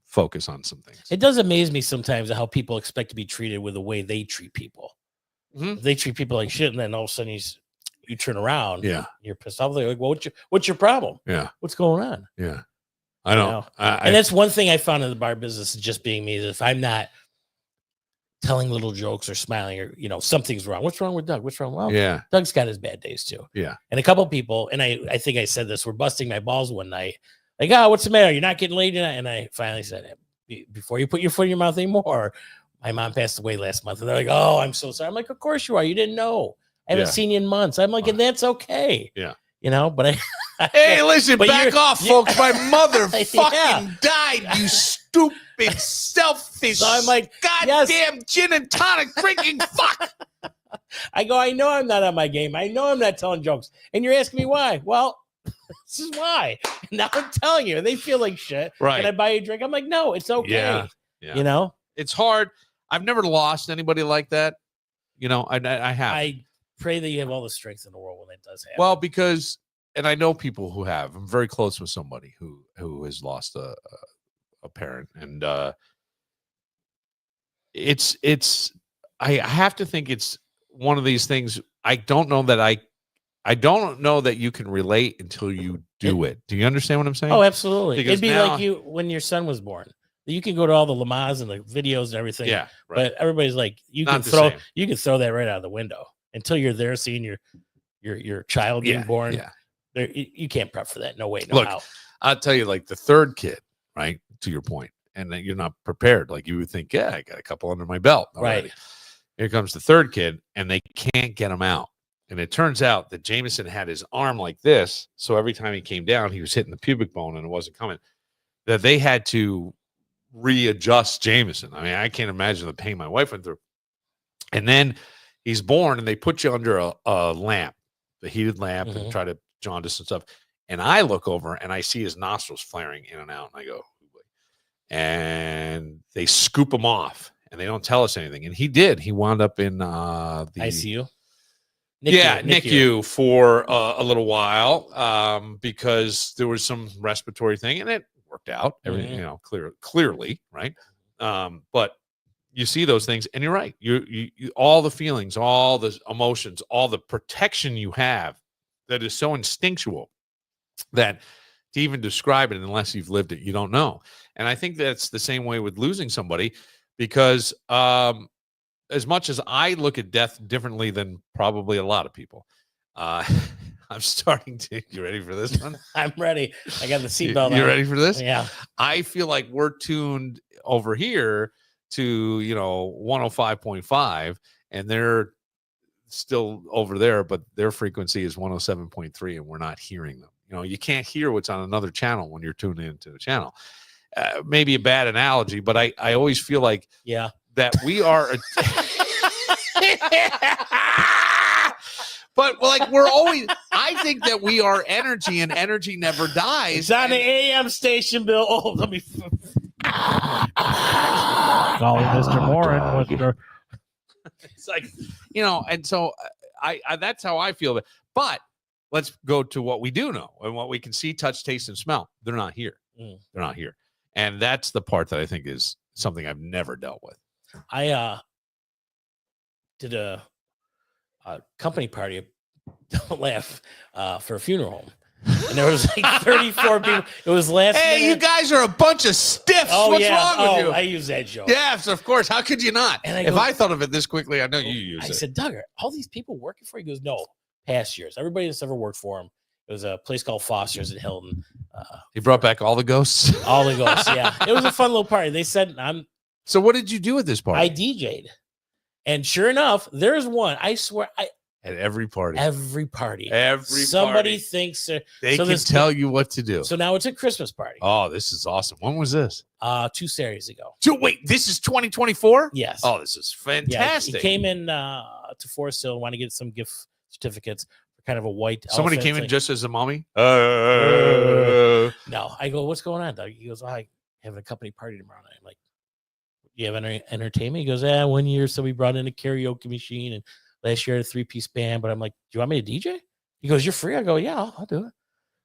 focus on some things. It does amaze me sometimes how people expect to be treated with the way they treat people. Mhm. They treat people like shit, and then all of a sudden you turn around. Yeah. You're pissed off. They're like, well, what's your problem? Yeah. What's going on? Yeah. I know. know? I And that's one thing I found in the bar business, just being me, is if I'm not telling little jokes or smiling or, something's wrong. What's wrong with Doug? What's wrong? Well, yeah. Doug's got his bad days too. Yeah. And a couple people, and I think I said this, were busting my balls one night. Like, what's the matter? You're not getting laid tonight? And I finally said, before you put your foot in your mouth anymore, my mom passed away last month. And they're like, oh, I'm so sorry. I'm like, of course you are. You didn't know. I haven't Yeah. seen you in months. I'm like, and that's okay. Yeah. But Hey, listen, But back you're- off, you- folks. My mother Yeah. fucking died, you stupid, selfish, So I'm like, goddamn gin and tonic drinking fuck. I go, I know I'm not on my game. I know I'm not telling jokes. And you're asking me why? Well, this is why. Now I'm telling you, and they feel like shit. Right. And I buy you a drink. I'm like, no, it's okay. Yeah. Yeah. It's hard. I've never lost anybody like that. I have. I pray that you have all the strength in the world when that does happen. Well, because, and I know people who have. I'm very close with somebody who has lost a parent, and I have to think it's one of these things. I don't know that you can relate until you do it. Do you understand what I'm saying? oh, absolutely. Because It'd be now- like you when your son was born. You can go to all the Lamaze and the videos and everything. yeah. Right. But everybody's like, you Not can the throw same. that right out of the window until you're there seeing your child being born. Yeah. There, you can't prep for that. No way, no Look, how. I'll tell you, like the third kid, right? To your point, and then you're not prepared. Like you would think, yeah, I got a couple under my belt already. Right. Here comes the third kid, and they can't get him out. And it turns out that Jameson had his arm like this, so every time he came down, he was hitting the pubic bone, and it wasn't coming. That they had to readjust Jameson. I mean, I can't imagine the pain my wife went through. And then he's born, and they put you under a lamp, the heated lamp, and Mhm. try to jaundice and stuff. And I look over and I see his nostrils flaring in and out, and I go, "Oh, boy." And they scoop him off, and they don't tell us anything. And he did. He wound up in the ICU. NICU for a little while because there was some respiratory thing, and it worked out. Everything, clearly, right? But you see those things, and you're right. You all the feelings, all the emotions, all the protection you have that is so instinctual that to even describe it unless you've lived it, you don't know. And I think that's the same way with losing somebody, because as much as I look at death differently than probably a lot of people, I'm starting to. You ready for this one? I'm ready. I got the seatbelt on. You ready for this? Yeah. I feel like we're tuned over here to 105.5, and they're still over there, but their frequency is 107.3, and we're not hearing them. You can't hear what's on another channel when you're tuned into the channel. Maybe a bad analogy, but I always feel like Yeah. that we are. But like we're always, I think that we are energy, and energy never dies. It's on the AM station, Bill. Oh, let me. Calling Mr. Morin. It's like, and so I that's how I feel. But let's go to what we do know and what we can see, touch, taste, and smell. They're not here. They're not here. And that's the part that I think is something I've never dealt with. I did a company party, don't laugh, for a funeral home. And there was like 34 people. It was last Hey, minute. you guys are a bunch of stiffs. Oh, What's yeah. wrong with you? I use that joke. Yes, of course. How could you not? And If I thought of it this quickly, I know you use I it. said, Doug, are all these people working for you? He goes, no, past years. Everybody that's ever worked for him. It was a place called Foster's in Hilton. He brought back all the ghosts. All the ghosts, yeah. It was a fun little party. They said, So what did you do at this party? I DJ'd. And sure enough, there's one. I swear, At every party. every party. party. Somebody thinks They so can this- tell you what to do. so now it's a Christmas party. Oh, this is awesome. When was this? 2 Saturdays ago. So wait, this is 2024? Yes. Oh, this is yeah. fantastic. He came in to Forest Hill and wanted to get some gift certificates for kind of a white. Somebody elephant came in thing. just as a mommy. No, I go, what's going on, Doug? He goes, I have a company party tomorrow night. I'm like, you have any entertainment? He goes, 1 year. So we brought in a karaoke machine, and last year I had a 3-piece band. But I'm like, do you want me to DJ? He goes, you're free. I go, yeah, I'll do it.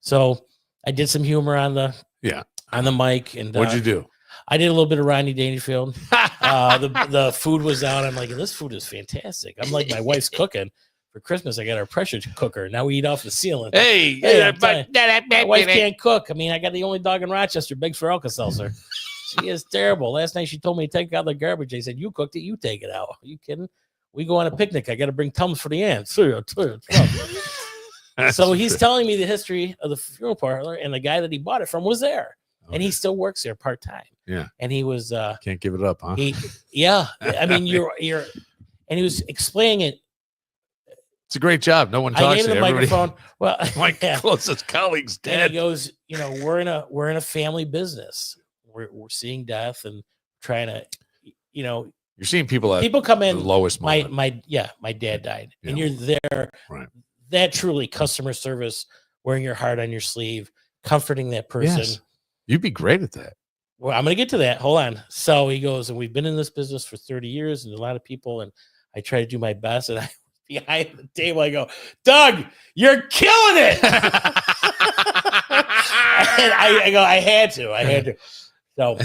So I did some humor on the mic, and What'd you do? I did a little bit of Rodney Dangerfield. The food was out. I'm like, this food is fantastic. I'm like, my wife's cooking for Christmas. I got our pressure cooker. Now we eat off the ceiling. Hey, I'm telling you, my wife can't cook. I mean, I got the only dog in Rochester, begs for Alka-Seltzer. She is terrible. Last night she told me to take out the garbage. I said, you cooked it, you take it out. Are you kidding? We go on a picnic. I got to bring Tums for the ants. So he's telling me the history of the funeral parlor, and the guy that he bought it from was there. And he still works there part-time. Yeah. And he was Can't give it up, huh? I mean, you're and he was explaining it. It's a great job. No one I talks gave to him the everybody. microphone. Well, My yeah. closest colleague's And dead. he goes, we're in a family business. We're seeing death and trying to, You're seeing people at people come the in. lowest My moment. my dad died, and Yeah. you're there. Right. That truly customer service, wearing your heart on your sleeve, comforting that person. Yes. You'd be great at that. Well, I'm going to get to that. Hold on. So he goes, and we've been in this business for 30 years, and a lot of people, and I try to do my best. And I behind the table, I go, Doug, you're killing it. And I go, I had to. So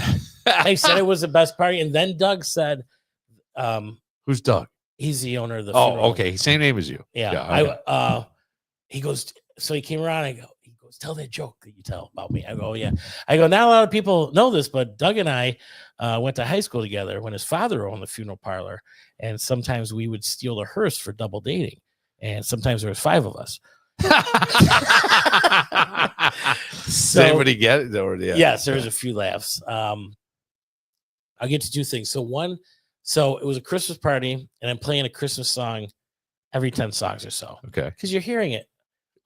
I said it was the best party, and then Doug said, Who's Doug? he's the owner of the funeral. Oh, okay. Same name as you. Yeah. okay. He goes, so he came around. He goes, tell that joke that you tell about me. I go, yeah. I go, not a lot of people know this, but Doug and I went to high school together when his father owned the funeral parlor. And sometimes we would steal the hearse for double dating. And sometimes there was 5 of us. Does anybody get it? Or, yeah. Yes, there was a few laughs. I'll get to 2 things. So it was a Christmas party, and I'm playing a Christmas song every 10 songs or so. Okay. Because you're hearing it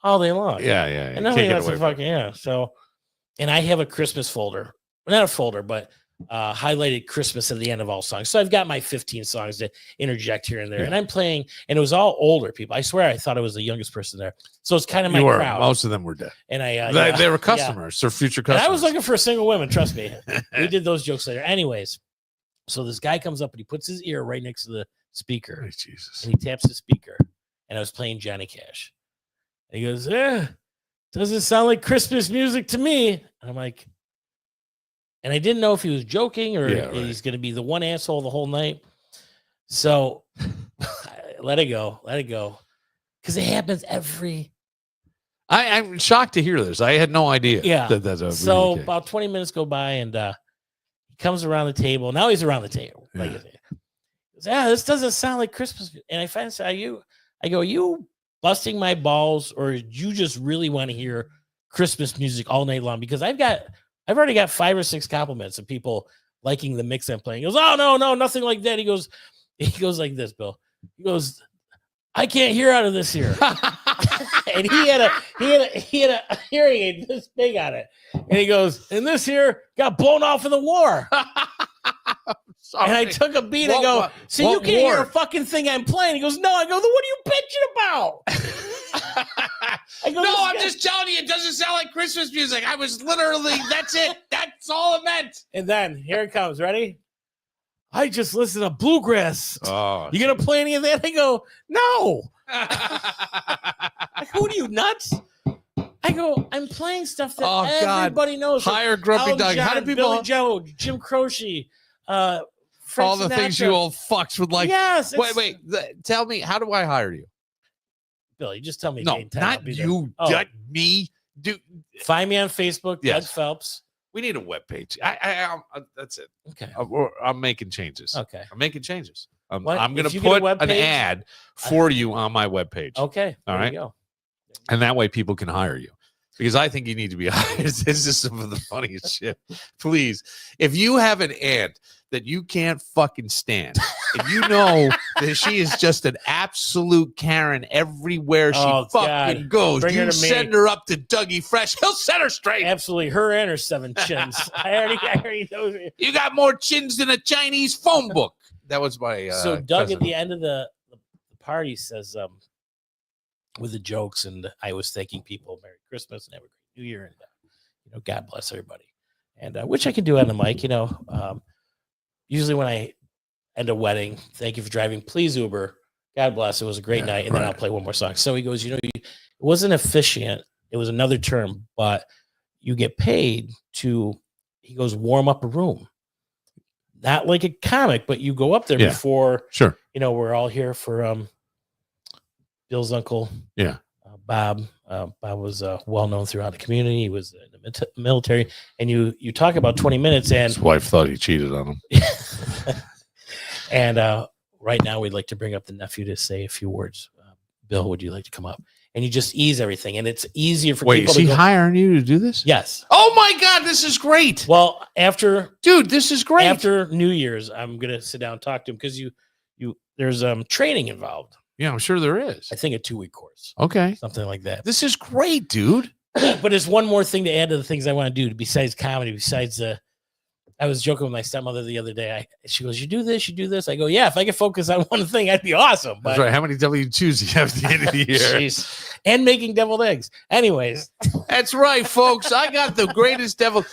all day long. Yeah. And You nobody can't has get to away from fucking, yeah. So, and I have a Christmas folder, not a folder, but highlighted Christmas at the end of all songs. So I've got my 15 songs to interject here and there. Yeah. And I'm playing, and it was all older people. I swear I thought I was the youngest person there. So it's kind of it. my You were. crowd. Most of them were dead. And They were customers or future And customers. I was looking for single women, trust me. We did those jokes later. Anyways, so this guy comes up and he puts his ear right next to the speaker. Oh, Jesus. And he taps the speaker, and I was playing Johnny Cash. And he goes, doesn't sound like Christmas music to me. And I'm like, and I didn't know if he was joking or Yeah, right. he's going to be the one asshole the whole night. So let it go. Because it happens every. I'm shocked to hear this. I had no idea. Yeah. That's a So really about 20 minutes go by, and he comes around the table. Now he's around the table. Like, Yeah. he goes, this doesn't sound like Christmas. And I finally say, I go, you busting my balls, or you just really want to hear Christmas music all night long? Because I've already got 5 or 6 compliments of people liking the mix I'm playing. He goes, oh, no, nothing like that. He goes like this, Bill. He goes, I can't hear out of this here. And he had a hearing aid this big on it. And he goes, and this here got blown off in the war. And I took a beat. I go, so you can't hear a fucking thing I'm playing. He goes, no. I go, then what are you bitching about? I go, No, I'm just telling you, it doesn't sound like Christmas music. I was literally, that's it. That's all it meant. And then here it comes. Ready? I just listened to bluegrass. Oh, You gonna play any of that? I go, no. Who are you, nuts? I go, I'm playing stuff that Oh, God. everybody knows. Hire Grumpy Elton Doug. How do John, people? Billy Joe, Jim Croce, Frank All the things Sinatra. you old fucks would like. Yes. Wait. Tell me, how do I hire you? Billy, just tell me. No, day and time, I'll not be there. you. Oh. Not me. Dude, Find me on Facebook, Yes. Doug Phelps. we need a webpage. That's it. Okay. I'm making changes. Okay. I'm making changes. I'm What? going If to you get a put an webpage- ad for you on my webpage. Okay. All There right. you go. And that way people can hire you. Because I think you need to be hired. This is some of the funniest shit. Please, if you have an aunt that you can't fucking stand, and you know that she is just an absolute Karen everywhere she Oh, fucking God. goes, Bring her you to me. send her up to Dougie Fresh. He'll set her straight. Absolutely. Her and her 7 chins. I already know. You got more chins than a Chinese phone book. That was my. So Doug cousin. at the end of the party says, with the jokes, and I was thanking people Merry Christmas and have a great New Year, and God bless everybody, and which I can do on the mic. Usually when I end a wedding, thank you for driving. Please Uber. God bless. It was a great night, and then I'll play one more song. So he goes, it wasn't efficient. It was another term, but you get paid to. He goes, warm up a room. Not like a comic, but you go up there before. Sure. We're all here for Bill's uncle. Yeah. Bob. Bob was well known throughout the community. He was in the military, and you talk about 20 minutes, and His wife thought he cheated on him. and right now we'd like to bring up the nephew to say a few words. Bill, would you like to come up? And you just ease everything, and it's easier for Wait, people is he to go. hiring you to do this? Yes. Oh my God, this is great. Well, after Dude, this is great. after New Year's, I'm gonna sit down and talk to him because there's training involved. Yeah, I'm sure there is. I think a 2-week course, Okay. something like that. This is great, dude. But there's one more thing to add to the things I want to do besides comedy. Besides, I was joking with my stepmother the other day. She goes, "You do this, you do this." I go, "Yeah, if I could focus on one thing, I'd be awesome." But That's right. How many W2s do you have at the end of the year? jeez. And making deviled eggs. Anyways, That's right, folks. I got the greatest devil.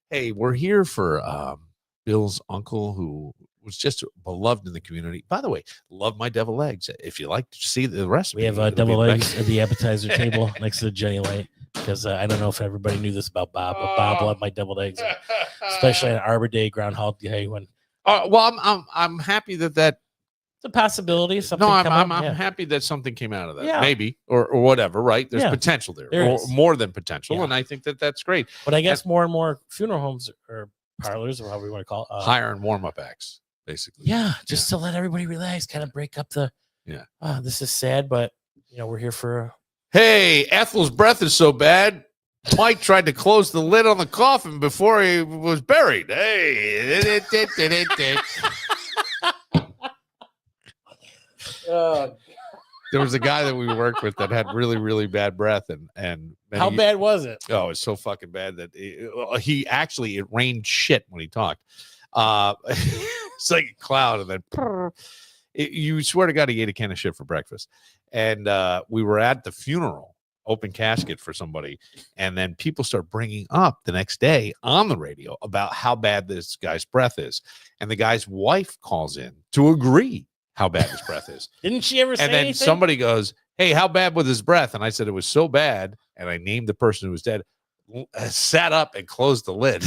Hey, we're here for Bill's uncle, who was just beloved in the community. By the way, love my devil eggs. If you like to see the recipe, we have it'll be deviled back- eggs at the appetizer table next to Jenny Light because I don't know if everybody knew this about Bob, but Bob loved my deviled eggs, especially on Arbor Day, Groundhog Day, when well, I'm happy that it's a possibility. Something no, come I'm up, yeah. happy that something came out of that. Yeah. Maybe or whatever. Right? There's Yeah. potential there, There or is. more than potential, Yeah. and I think that that's great. But I guess more and more funeral homes or parlors, or however you want to call it, Hire and warm up acts, basically. yeah, just to let everybody relax, kind of break up the. Yeah. This is sad, but we're here for. Hey, Ethel's breath is so bad. Mike tried to close the lid on the coffin before he was buried. Hey. There was a guy that we worked with that had really, really bad breath, and How he- bad was it? Oh, it's so fucking bad that he actually it rained shit when he talked. It's like a cloud, and then you swear to God he ate a can of shit for breakfast. And we were at the funeral, open casket for somebody, and then people start bringing up the next day on the radio about how bad this guy's breath is, and the guy's wife calls in to agree how bad his breath is. Didn't she ever say And then anything? somebody goes, "Hey, how bad was his breath?" And I said it was so bad, and I named the person who was dead. Sat up and closed the lid.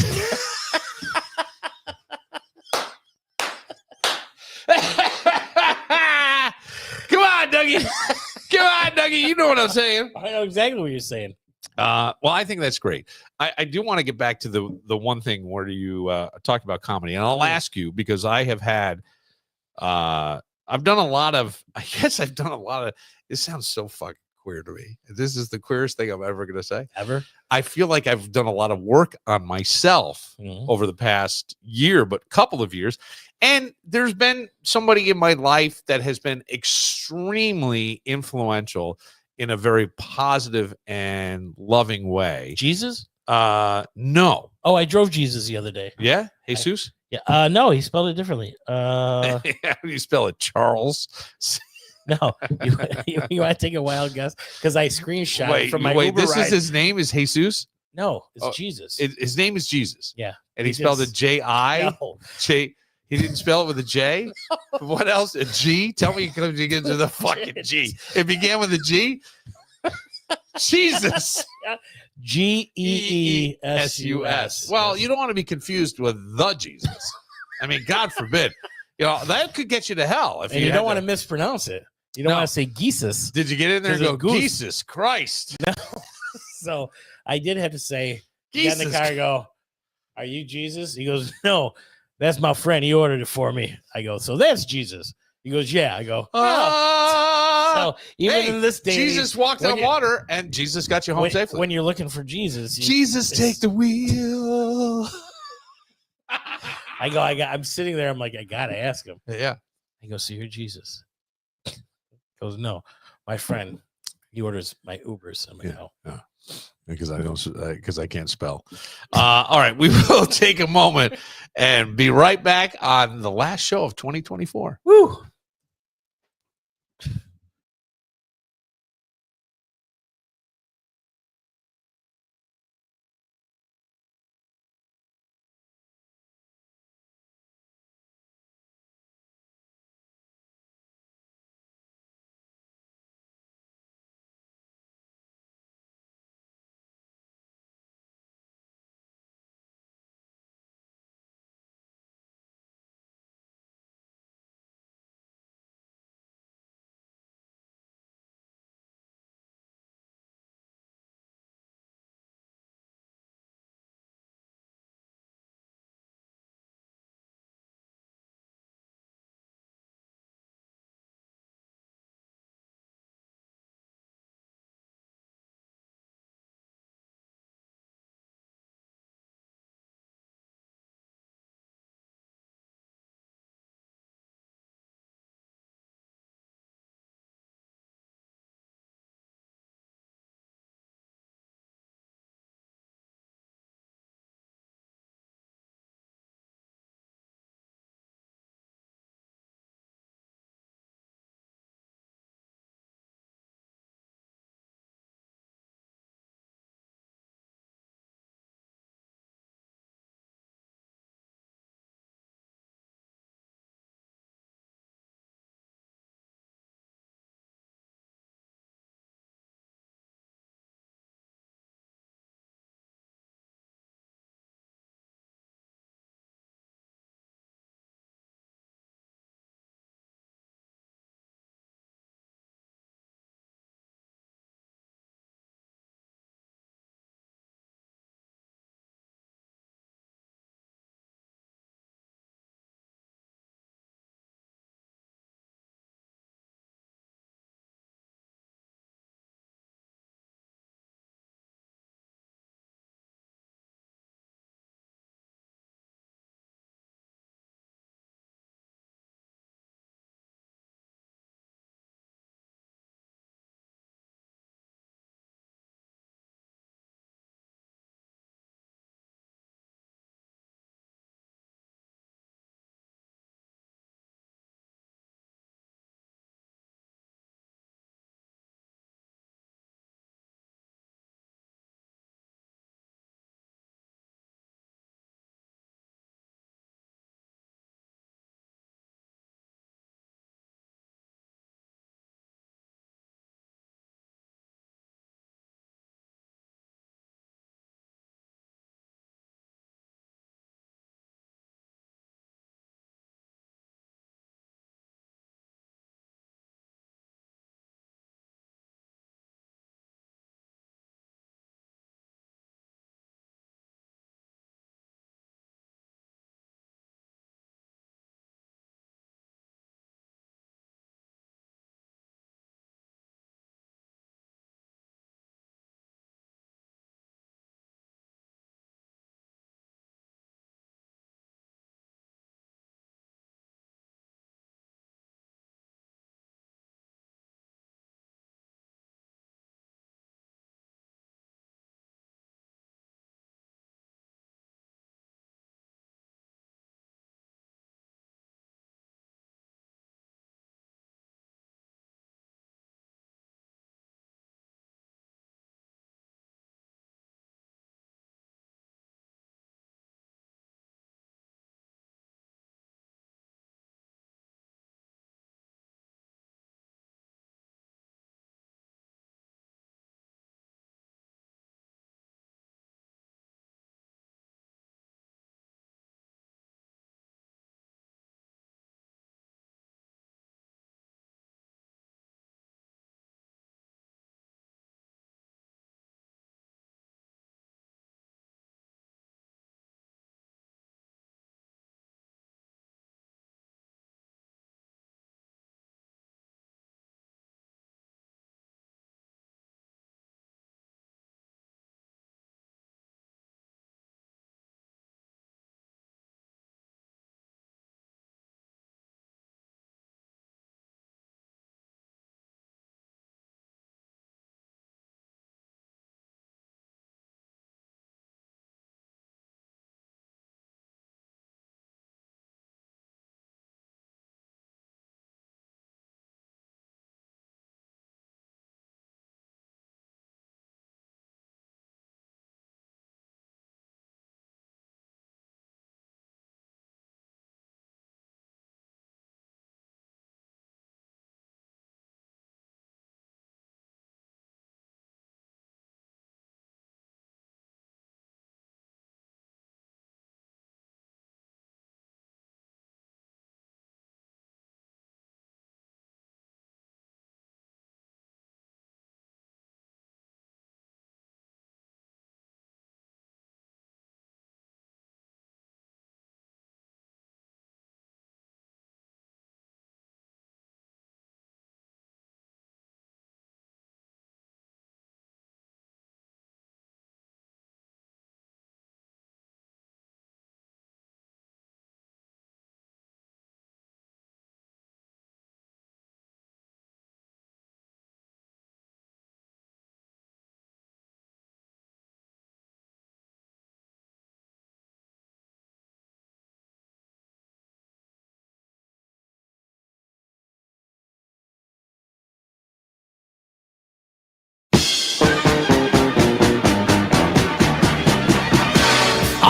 Come on, Dougie. Come on, Dougie. You know what I'm saying. I know exactly what you're saying. Well, I think that's great. I do want to get back to the one thing where you talked about comedy, and I'll ask you because I have had, I've done a lot of. I guess I've done a lot of. It sounds so fucking queer to me. This is the queerest thing I'm ever going to say. Ever? I feel like I've done a lot of work on myself Mhm. over the past year, but couple of years. And there's been somebody in my life that has been extremely influential in a very positive and loving way. Jesus? No. Oh, I drove Jesus the other day. Yeah. Jesus. Yeah. No, he spelled it differently. How do you spell it, Charles? No, you want to take a wild guess? Because I screenshot Wait, from my wait. Uber This ride. is his name is Jesus. No, it's Oh, Jesus. His name is Jesus. Yeah, And he spelled it just- J-I. No. J. He didn't spell it with a J. What else? A G? Tell me you get to the fucking G. It began with a G. Jesus. Geesus. Well, you don't want to be confused with the Jesus. I mean, God forbid. That could get you to hell if and you had don't want to mispronounce it. You don't No. want to say Jesus. Did you get in there and There's go, a goose. Jesus Christ? So I did have to say, get in the Jesus. car. I go, "Are you Jesus?" He goes, "No, that's my friend. He ordered it for me." I go, "So that's Jesus?" He goes, "Yeah." I go, "Oh." So even hey, in this day, Jesus walked when on you- water and Jesus got you home safely. when you're looking for Jesus, Jesus, take the wheel. I'm sitting there. I'm like, I gotta ask him. Yeah. I go, "So you're Jesus?" He goes, "No, my friend. He orders my Ubers." I'm like, Yeah. "Oh." Because I can't spell. All right, we will take a moment and be right back on the last show of 2024. Woo.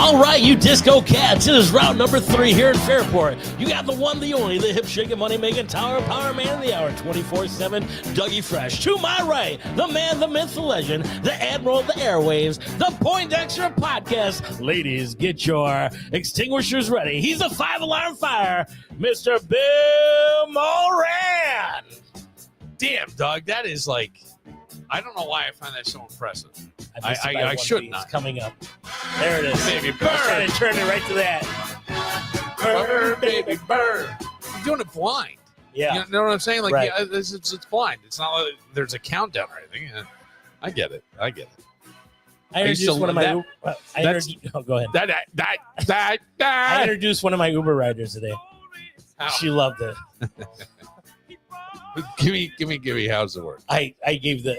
All right, you disco cats, it is round number 3 here in Fairport. You got the one, the only, the hip-shaking, money-making, tower power man of the hour, 24/7, Dougie Fresh. To my right, the man, the myth, the legend, the admiral of the airwaves, the Poindexter podcast. Ladies, get your extinguishers ready. He's a 5-alarm fire, Mr. Bill Moran. Damn, Doug, that is like, I don't know why I find that so impressive. I should not. not. Coming up. There it is. Baby, I was trying to turn it right to that. Burr, baby, burr. You're doing it blind. Yeah. You know what I'm saying? Like, Right. yeah, it's blind. It's not like there's a countdown or anything. I get it. I used introduced to one of my. that's- Go ahead. I That. introduced one of my Uber riders today. How? She loved it. Give me. How's it work? I gave the.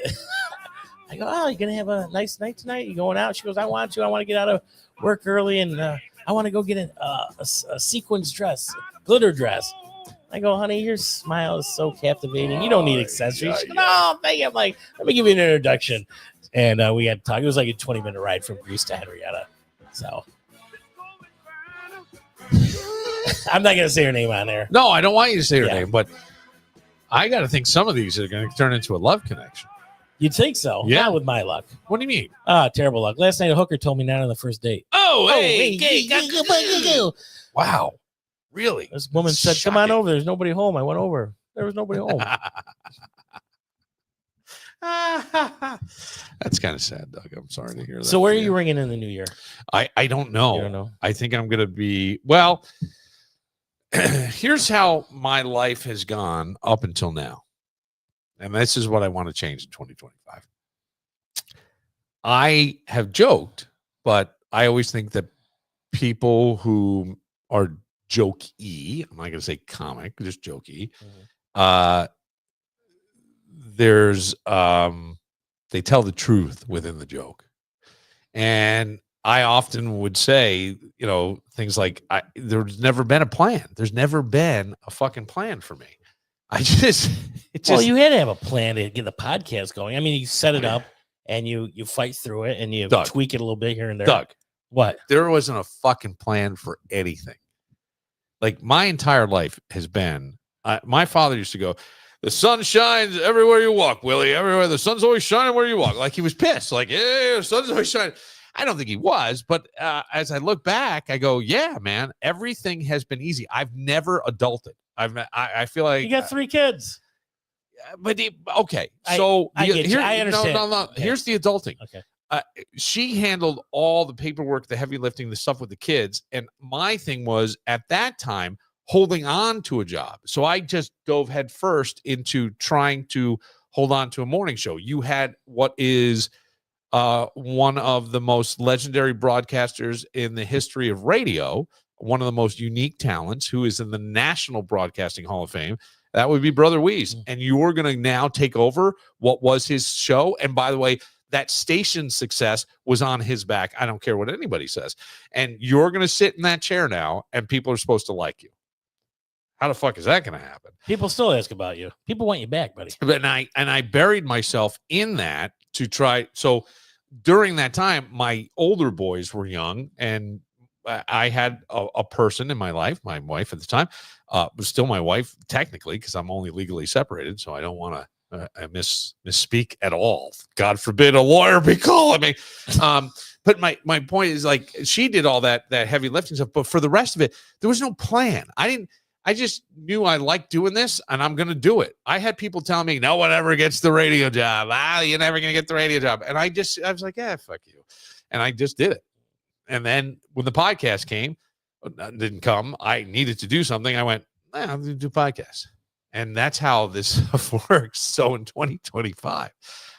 I go, oh, you gonna have a nice night tonight? You going out? She goes, I want to. I want to get out of work early, and I want to go get a sequins dress, glitter dress. I go, honey, your smile is so captivating. You don't need accessories. She goes, no, thank you. I'm like, let me give you an introduction. And we had to talk. It was like a 20-minute ride from Greece to Henrietta. So I'm not gonna say her name on there. No, I don't want you to say her Yeah. name, but I got to think some of these are going to turn into a love connection. You'd think so. Yeah. Not with my luck. What do you mean? Terrible luck. Last night a hooker told me not on the first date. Oh, This wow. Really? woman said, come on Shocking. over. There's nobody home. I went over. There was nobody home. That's kind of sad, Doug. I'm sorry to hear that. So where are Yeah. you ringing in the new year? I don't know. You don't know. I think I'm going to be, well, here's how my life has gone up until now. And this is what I want to change in 2025. I have joked, but I always think that people who are jokey, I'm not going to say comic, just jokey, there's they tell the truth within the joke. And I often would say, things like, there's never been a plan. There's never been a fucking plan for me. Well, you had to have a plan to get the podcast going. I mean, you set it up and you fight through it and you Doug. tweak it a little bit here and there. Doug, What? there wasn't a fucking plan for anything. Like my entire life has been, my father used to go, the sun shines everywhere you walk, Willie, everywhere. The sun's always shining where you walk. Like he was pissed. Like, yeah, the sun's always shining. I don't think he was, but as I look back, I go, yeah, man, everything has been easy. I've never adulted. I feel like You got 3 kids. but okay. So I get you. I understand. No. Okay. Here's the adulting. Okay. She handled all the paperwork, the heavy lifting, the stuff with the kids. And my thing was at that time holding on to a job. So I just dove headfirst into trying to hold on to a morning show. You had what is one of the most legendary broadcasters in the history of radio, one of the most unique talents who is in the National Broadcasting Hall of Fame. That would be Brother Weeze. And you're going to now take over what was his show. And by the way, that station's success was on his back. I don't care what anybody says. And you're going to sit in that chair now, and people are supposed to like you. How the fuck is that going to happen? People still ask about you. People want you back, buddy. But I buried myself in that to try. So during that time, my older boys were young, and I had a person in my life, my wife at the time, was still my wife technically because I'm only legally separated, so I don't want to misspeak at all. God forbid a lawyer be calling me. But my point is, like, she did all that heavy lifting stuff, but for the rest of it, there was no plan. I just knew I liked doing this, and I'm going to do it. I had people telling me, no one ever gets the radio job. You're never going to get the radio job. And I was like, yeah, fuck you. And I just did it. And then when the podcast didn't come, I needed to do something. I went, I'm going to do podcasts. And that's how this stuff works. So in 2025,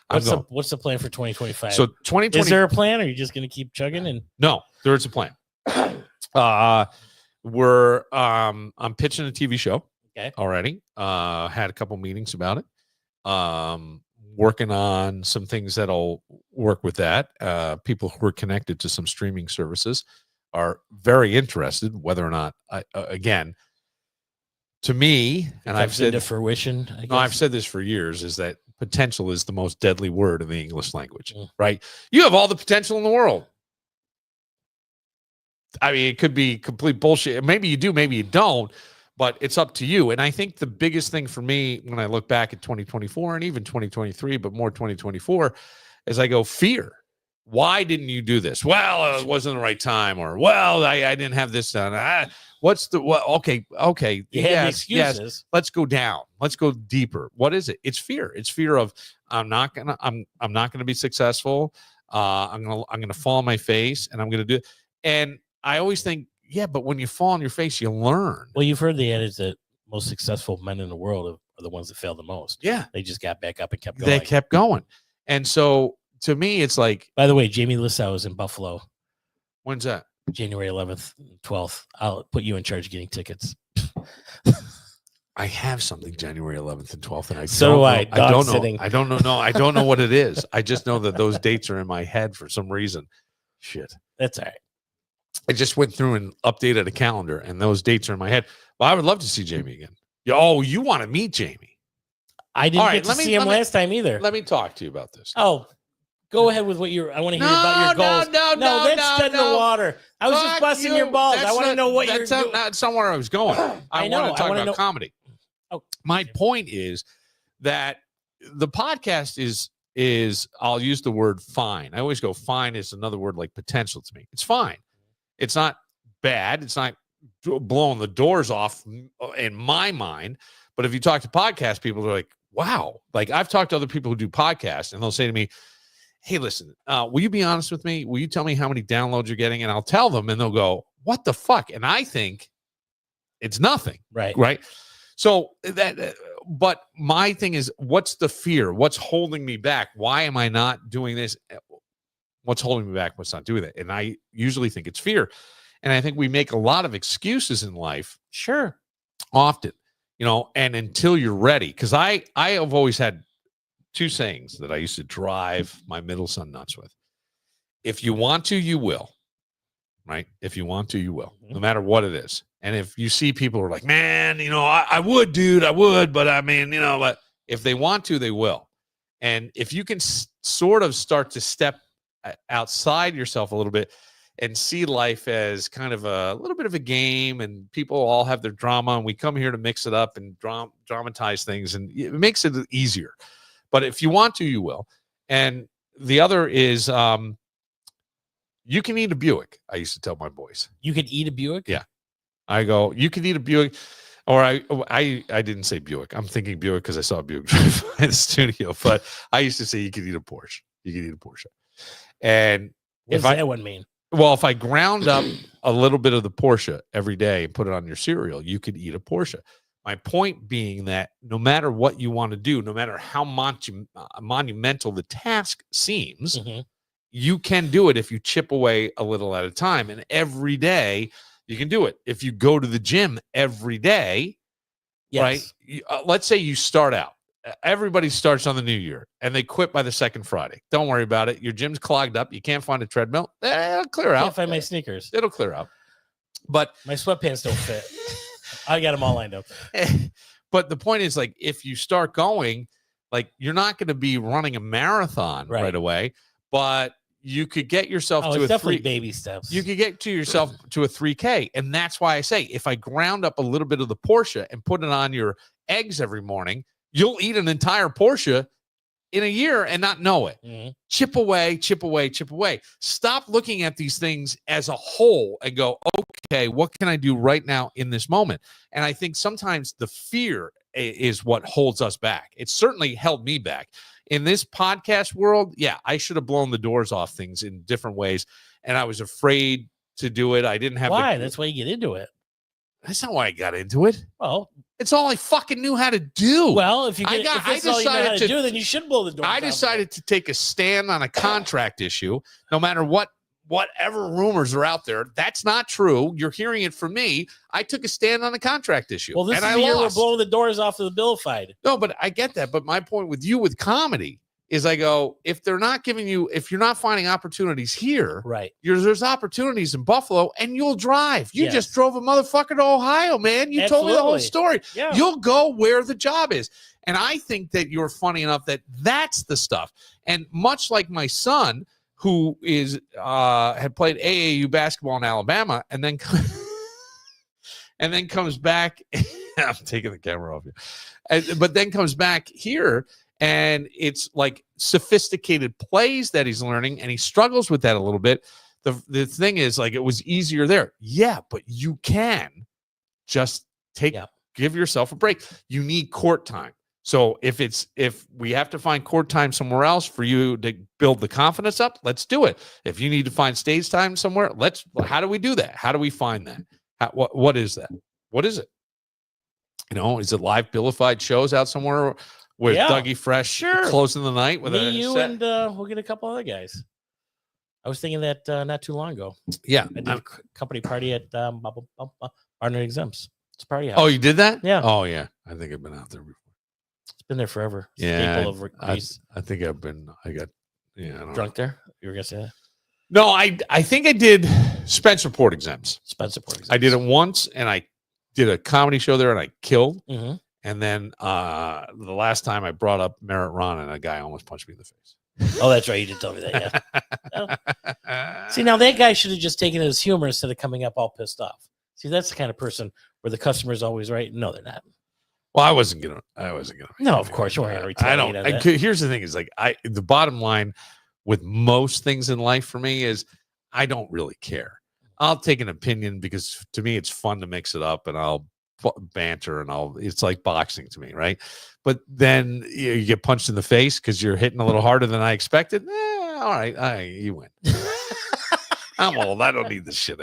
What's the plan for 2025? So 2020, is there a plan, or are you just going to keep chugging? And no, there is a plan. I'm pitching a TV show. Okay. Already. Had a couple meetings about it. Working on some things that'll work with that. People who are connected to some streaming services are very interested, whether or not again, to me, and I've said to fruition. I've said this for years, is that potential is the most deadly word in the English language, right? You have all the potential in the world. I mean, it could be complete bullshit. Maybe you do, maybe you don't, but it's up to you. And I think the biggest thing for me when I look back at 2024 and even 2023, but more 2024, is I go, fear. Why didn't you do this? Well, it wasn't the right time, or well, I didn't have this done. What's the what? Okay, You had the excuses. yes. Let's go down. Let's go deeper. What is it? It's fear. It's fear of I'm not gonna be successful. I'm gonna fall on my face, and I'm gonna do it. And I always think, yeah, but when you fall on your face, you learn. Well, you've heard the adage that most successful men in the world are the ones that fail the most. Yeah, They just got back up and kept going. they kept going. And so to me, it's like, By the way, Jamie Lissow is in Buffalo, when's that? January 11th, 12th. I'll put you in charge of getting tickets. I have something January 11th and 12th, and So do I. I don't Dog know. sitting. I don't know. No, I don't know what it is. I just know that those dates are in my head for some reason. Shit. That's all right. I just went through and updated a calendar, and those dates are in my head. But I would love to see Jamie again. Oh, you want to meet Jamie? I didn't All right, get to let me- see him let me- last time either. Let me talk to you about this. Oh, go ahead with what I want to hear about your goals. No, that's dead in the water. I was just Fuck busting you. your balls. That's I want to not- know what you're that's doing. That's not where I was going. I know. want to talk wanna about know- comedy. Oh, My point is that the podcast is I'll use the word fine. I always go fine is another word like potential to me. It's fine. It's not bad. It's not blowing the doors off in my mind. But if you talk to podcast people, they're like, wow. Like I've talked to other people who do podcasts, and they'll say to me, hey, listen, will you be honest with me? Will you tell me how many downloads you're getting? And I'll tell them, and they'll go, what the fuck? And I think it's nothing. right. Right. So but my thing is, what's the fear? What's holding me back? Why am I not doing this? What's holding me back? What's not doing it? And I usually think it's fear. And I think we make a lot of excuses in life. Sure. Often, and until you're ready, because I have always had two sayings that I used to drive my middle son nuts with. If you want to, you will. Right? If you want to, you will, no matter what it is. And if you see people who are like, man, I would, dude, I would, but I mean, but if they want to, they will. And if you can sort of start to step outside yourself a little bit and see life as kind of a little bit of a game, and people all have their drama, and we come here to mix it up and dramatize things, and it makes it easier. But if you want to, you will. And the other is you can eat a Buick. I used to tell my boys. You could eat a Buick? Yeah. I go, you can eat a Buick. Or I didn't say Buick. I'm thinking Buick because I saw a Buick drive by the studio. But I used to say you could eat a Porsche. You could eat a Porsche. And What does that one mean? Well, if I ground up a little bit of the Porsche every day and put it on your cereal, you could eat a Porsche. My point being that no matter what you want to do, no matter how monumental the task seems, you can do it if you chip away a little at a time. And every day you can do it. If you go to the gym every day, Yes. right? Let's say you start out. Everybody starts on the new year and they quit by the second Friday. Don't worry about it. Your gym's clogged up. You can't find a treadmill. It'll clear I out. can't find my sneakers. It'll clear out. But My sweatpants don't fit. I got them all lined up. but the point is, like, if you start going, like, you're not going to be running a marathon right away, but you could get yourself to It's a definitely 3. baby steps. You could get to yourself to a 3K. And that's why I say, if I ground up a little bit of the Porsche and put it on your eggs every morning, you'll eat an entire Porsche in a year and not know it. Chip away, chip away, chip away. Stop looking at these things as a whole and go, okay, what can I do right now in this moment? And I think sometimes the fear is what holds us back. It certainly held me back. In this podcast world, yeah, I should have blown the doors off things in different ways. And I was afraid to do it. I didn't have Why? That's why you get into it. That's not why I got into it. Well, It's all I fucking knew how to do. if you get, I if that's all you know how decided to to- do, then you should blow the door. I decided to take a stand on a contract issue, no matter whatever rumors are out there. That's not true. You're hearing it from me. I took a stand on a contract issue. Well, this and is I the year we're lost. blowing the doors off of the bill fight. No, but I get that. But my point with you with comedy is I go, if they're not giving you, if you're not finding opportunities here, Right. there's opportunities in Buffalo, and you'll drive. You Yes. just drove a motherfucker to Ohio, man. You told me the whole Absolutely. story. Yeah. You'll go where the job is. And I think that you're funny enough that that's the stuff. And much like my son, who is had played AAU basketball in Alabama, and then comes back. I'm taking the camera off you, but then comes back here, and it's like sophisticated plays that he's learning, and he struggles with that a little bit. The thing is, like, it was easier there. Yeah, but you can just give yourself a break. You need court time. So if we have to find court time somewhere else for you to build the confidence up, let's do it. If you need to find stage time somewhere, how do we do that? How do we find that? What is that? What is it? Is it live billified shows out somewhere with Dougie Fresh closing the night with and we'll get a couple other guys. I was thinking that not too long ago. Yeah. I did a company party at Barnard Exempts. It's a party house. Oh, you did that? Yeah. Oh, yeah. I think I've been out there before. It's been there forever. Yeah. Staple of Greece. I think I got drunk there. You were going to say that? No, I think I did Spencerport Exempts. Spencerport Exempts. I did it once, and I did a comedy show there, and I killed. Mm-hmm. And then the last time I brought up Merritt Ron, and a guy almost punched me in the face. Oh, that's right. You did tell me that. Yeah. See, now that guy should have just taken it as humor instead of coming up all pissed off. See, that's the kind of person where the customer's always right. No, they're not. Well, I wasn't gonna. No, of course you weren't gonna retaliate. I don't. Here's the thing: is like the bottom line with most things in life for me is I don't really care. I'll take an opinion because to me it's fun to mix it up, and I'll banter, and it's like boxing to me, right? But then you get punched in the face because you're hitting a little harder than I expected. All right, you win. I'm old. I don't need the shit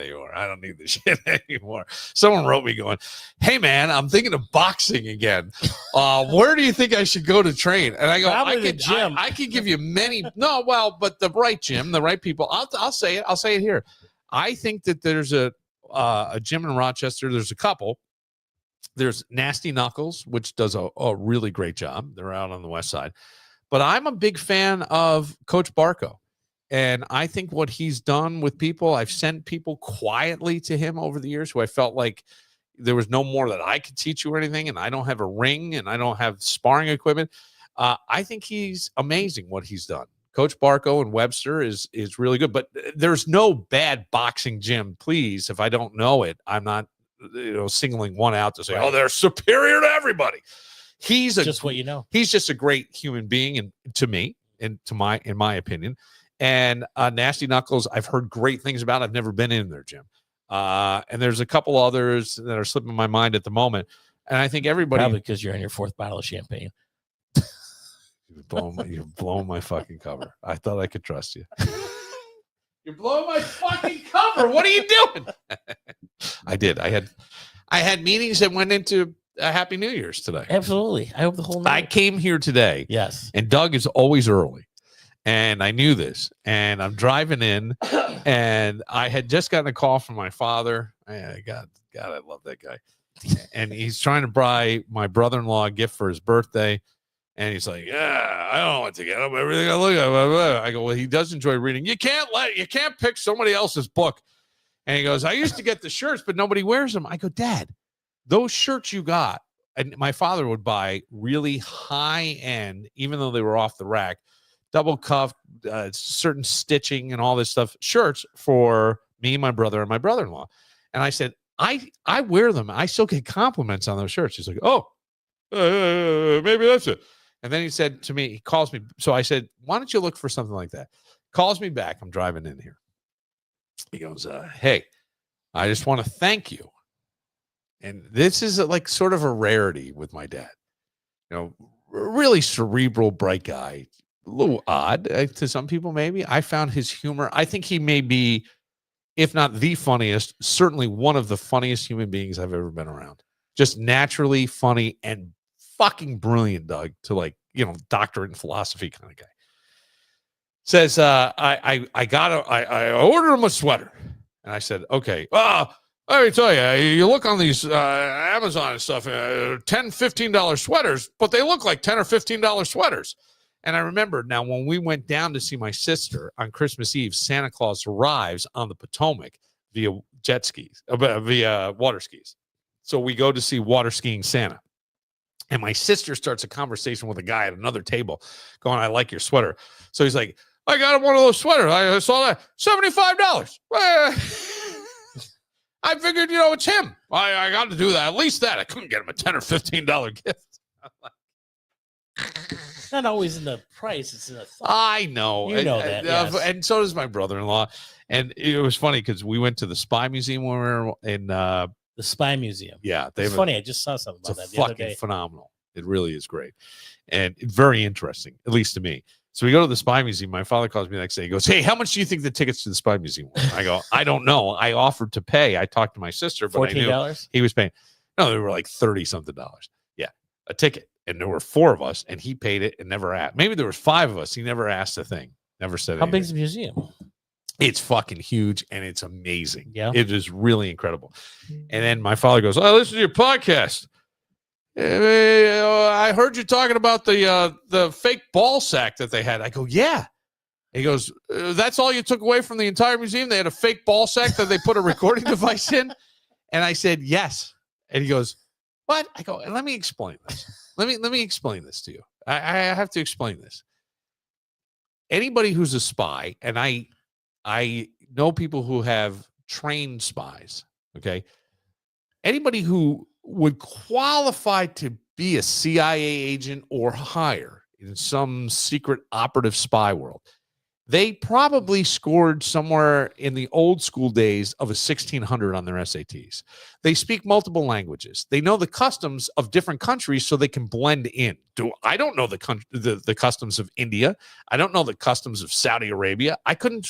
anymore. Someone wrote me going, "Hey man, I'm thinking of boxing again. Where do you think I should go to train?" And I go, "Probably the gym." I could give you many. No, well, but the right gym, the right people. I'll say it. I'll say it here. I think that there's a gym in Rochester. There's a couple. There's Nasty Knuckles, which does a really great job. They're out on the west side. But I'm a big fan of Coach Barco. And I think what he's done with people, I've sent people quietly to him over the years who I felt like there was no more that I could teach you or anything. And I don't have a ring and I don't have sparring equipment. I think he's amazing what he's done. Coach Barco and Webster is really good. But there's no bad boxing gym. Please, if I don't know it, I'm not singling one out to say, oh, they're superior to everybody. He's what you know. He's just a great human being, and to me, and in my opinion. And Nasty Knuckles, I've heard great things about. I've never been in their gym. And there's a couple others that are slipping my mind at the moment. And I think everybody, probably because you're on your fourth bottle of champagne. You're blowing my fucking cover. I thought I could trust you. You're blowing my fucking cover. What are you doing? I did. I had meetings that went into a Happy New Year's today. Absolutely. I hope the whole night. I came here today. Yes. And Doug is always early. And I knew this. And I'm driving in, and I had just gotten a call from my father. God, I love that guy. And he's trying to buy my brother-in-law a gift for his birthday. And he's like, yeah, I don't know what to get him. Everything I look at. Blah, blah. I go, well, he does enjoy reading. You can't pick somebody else's book. And he goes, I used to get the shirts, but nobody wears them. I go, Dad, those shirts you got, and my father would buy really high end, even though they were off the rack, double cuff, certain stitching and all this stuff, shirts for me, my brother, and my brother-in-law. And I said, I wear them. I still get compliments on those shirts. He's like, oh, maybe that's it. And then he said to me, he calls me. So I said, why don't you look for something like that? Calls me back. I'm driving in here. He goes, hey, I just want to thank you. And this is like sort of a rarity with my dad. Really cerebral, bright guy. A little odd to some people, maybe. I found his humor. I think he may be, if not the funniest, certainly one of the funniest human beings I've ever been around. Just naturally funny and fucking brilliant, Doug, to doctorate in philosophy kind of guy. Says, I ordered him a sweater. And I said, okay, let me tell you, you look on these Amazon and stuff, $10, $15 sweaters, but they look like $10 or $15 sweaters. And I remember now when we went down to see my sister on Christmas Eve, Santa Claus arrives on the Potomac via via water skis. So we go to see water skiing Santa. And my sister starts a conversation with a guy at another table going, I like your sweater. So he's like, I got him one of those sweaters. I saw that $75. I figured, it's him. I got to do that. At least that. I couldn't get him a $10 or $15 gift. It's not always in the price. It's in the thought. I know. You know that, yes. And so does my brother-in-law. And it was funny because we went to the Spy Museum when we were in The Spy Museum. yeah, they It's have funny. I just saw something it's about a that the other fucking day. phenomenal. It really is great. And very interesting, at least to me. So we go to the Spy Museum. My father calls me the next day. He goes, "Hey, how much do you think the tickets to the Spy Museum were?" I go, "I don't know. I offered to pay. I talked to my sister, but I knew $14? he was paying." No, they were like $30-something. Yeah, a ticket. And there were 4 of us, and he paid it and never asked. Maybe there was 5 of us. He never asked a thing. Never said How anything. big's the museum? It's fucking huge, and it's amazing. Yeah. It is really incredible. And then my father goes, "Oh, listen to your podcast. I heard you talking about the fake ball sack that they had." I go, "Yeah." He goes, "That's all you took away from the entire museum? They had a fake ball sack that they put a recording device in?" And I said, "Yes." And he goes, "What?" I go, "Let me explain this. Let me explain this to you. I have to explain this. Anybody who's a spy, and I know people who have trained spies, okay? Anybody who would qualify to be a CIA agent or higher in some secret operative spy world, they probably scored somewhere in the old school days of a 1600 on their SATs. They speak multiple languages. They know the customs of different countries so they can blend in. I don't know the customs of India. I don't know the customs of Saudi Arabia. I couldn't,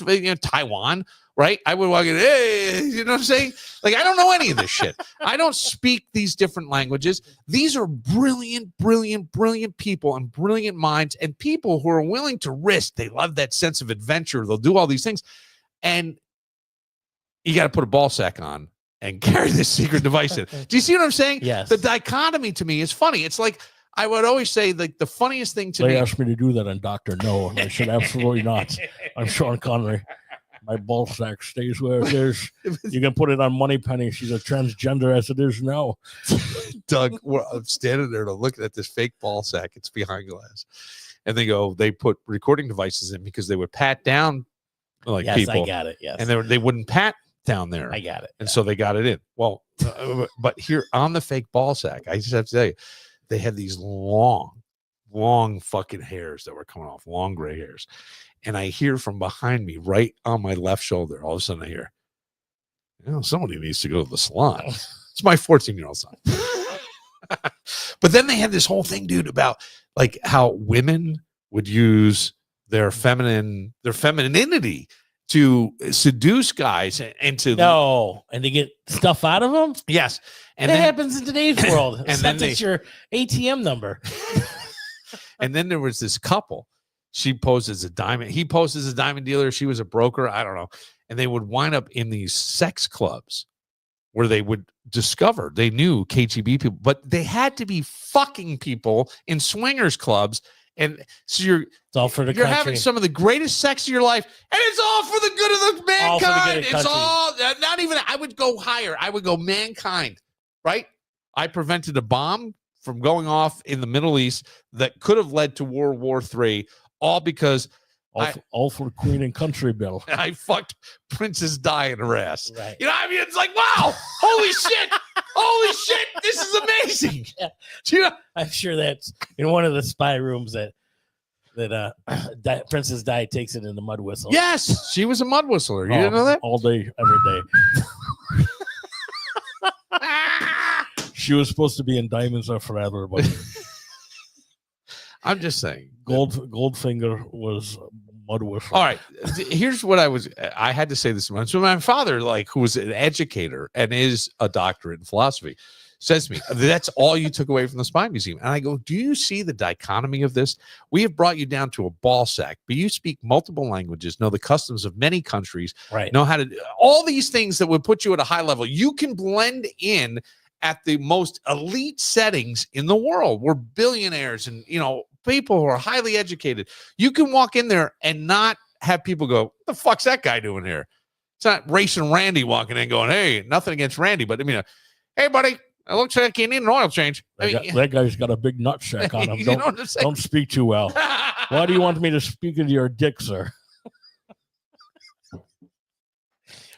Taiwan, right? I would walk in, hey, you know what I'm saying? Like, I don't know any of this shit. I don't speak these different languages. These are brilliant, brilliant, brilliant people and brilliant minds and people who are willing to risk. They love that sense of adventure. They'll do all these things. And you got to put a ball sack on and carry this secret device in. Do you see what I'm saying? Yes. The dichotomy to me is funny. It's like, I would always say, like, the funniest thing to They me. asked me to do that on Dr. No, and I said, absolutely not. I'm Sean Connery. My ball sack stays where it is. You can put it on Moneypenny. She's a transgender as it is now. Doug, I'm standing there to look at this fake ball sack. It's behind glass. And they put recording devices in because they would pat down like Yes, people. I got it. Yes. And they wouldn't pat down there. I got it. And so they got it in. Well, but here on the fake ball sack, I just have to tell you, they had these long fucking hairs that were coming off, long gray hairs. And I hear from behind me, right on my left shoulder, all of a sudden I hear, somebody needs to go to the salon. It's my 14-year-old son. But then they had this whole thing, dude, about like how women would use their femininity to seduce guys and to and to get stuff out of them. yes, and that then, happens in today's world. and then It's your ATM number. and then there was this couple. She posed as a diamond. He posed as a diamond dealer. She was a broker. I don't know. And they would wind up in these sex clubs where they would discover they knew KGB people, but they had to be fucking people in swingers clubs. And so It's all for the you're country. having some of the greatest sex of your life, and it's all for the good of the All for the good mankind. of It's country. all not even. I would go higher. I would go mankind. Right? I prevented a bomb from going off in the Middle East that could have led to World War III, all because All for Queen and Country, Bill. I fucked Princess Di in her ass. Right. You know what I mean? It's like, wow, holy shit, holy shit, this is amazing. Yeah. Do you know? I'm sure that's in one of the spy rooms that Princess Di takes it in the mud whistle. Yes, she was a mud whistler. You didn't know that? All day, every day. She was supposed to be in Diamonds Are Forever, but I'm just saying. Goldfinger was mud whistle. All right. Here's what I had to say this once. So my father, who was an educator and is a doctorate in philosophy, says to me, "That's all you took away from the Spy Museum." And I go, "Do you see the dichotomy of this? We have brought you down to a ball sack, but you speak multiple languages, know the customs of many countries, Right. know how to all these things that would put you at a high level. You can blend in at the most elite settings in the world. We're billionaires and, people who are highly educated. You can walk in there and not have people go, what the fuck's that guy doing here? It's not Racing Randy walking in going, hey, nothing against Randy, but hey, buddy, it looks like you need an oil change. That guy's got a big nut sack on him. you know what I'm saying? Don't speak too well. Why do you want me to speak into your dick, sir?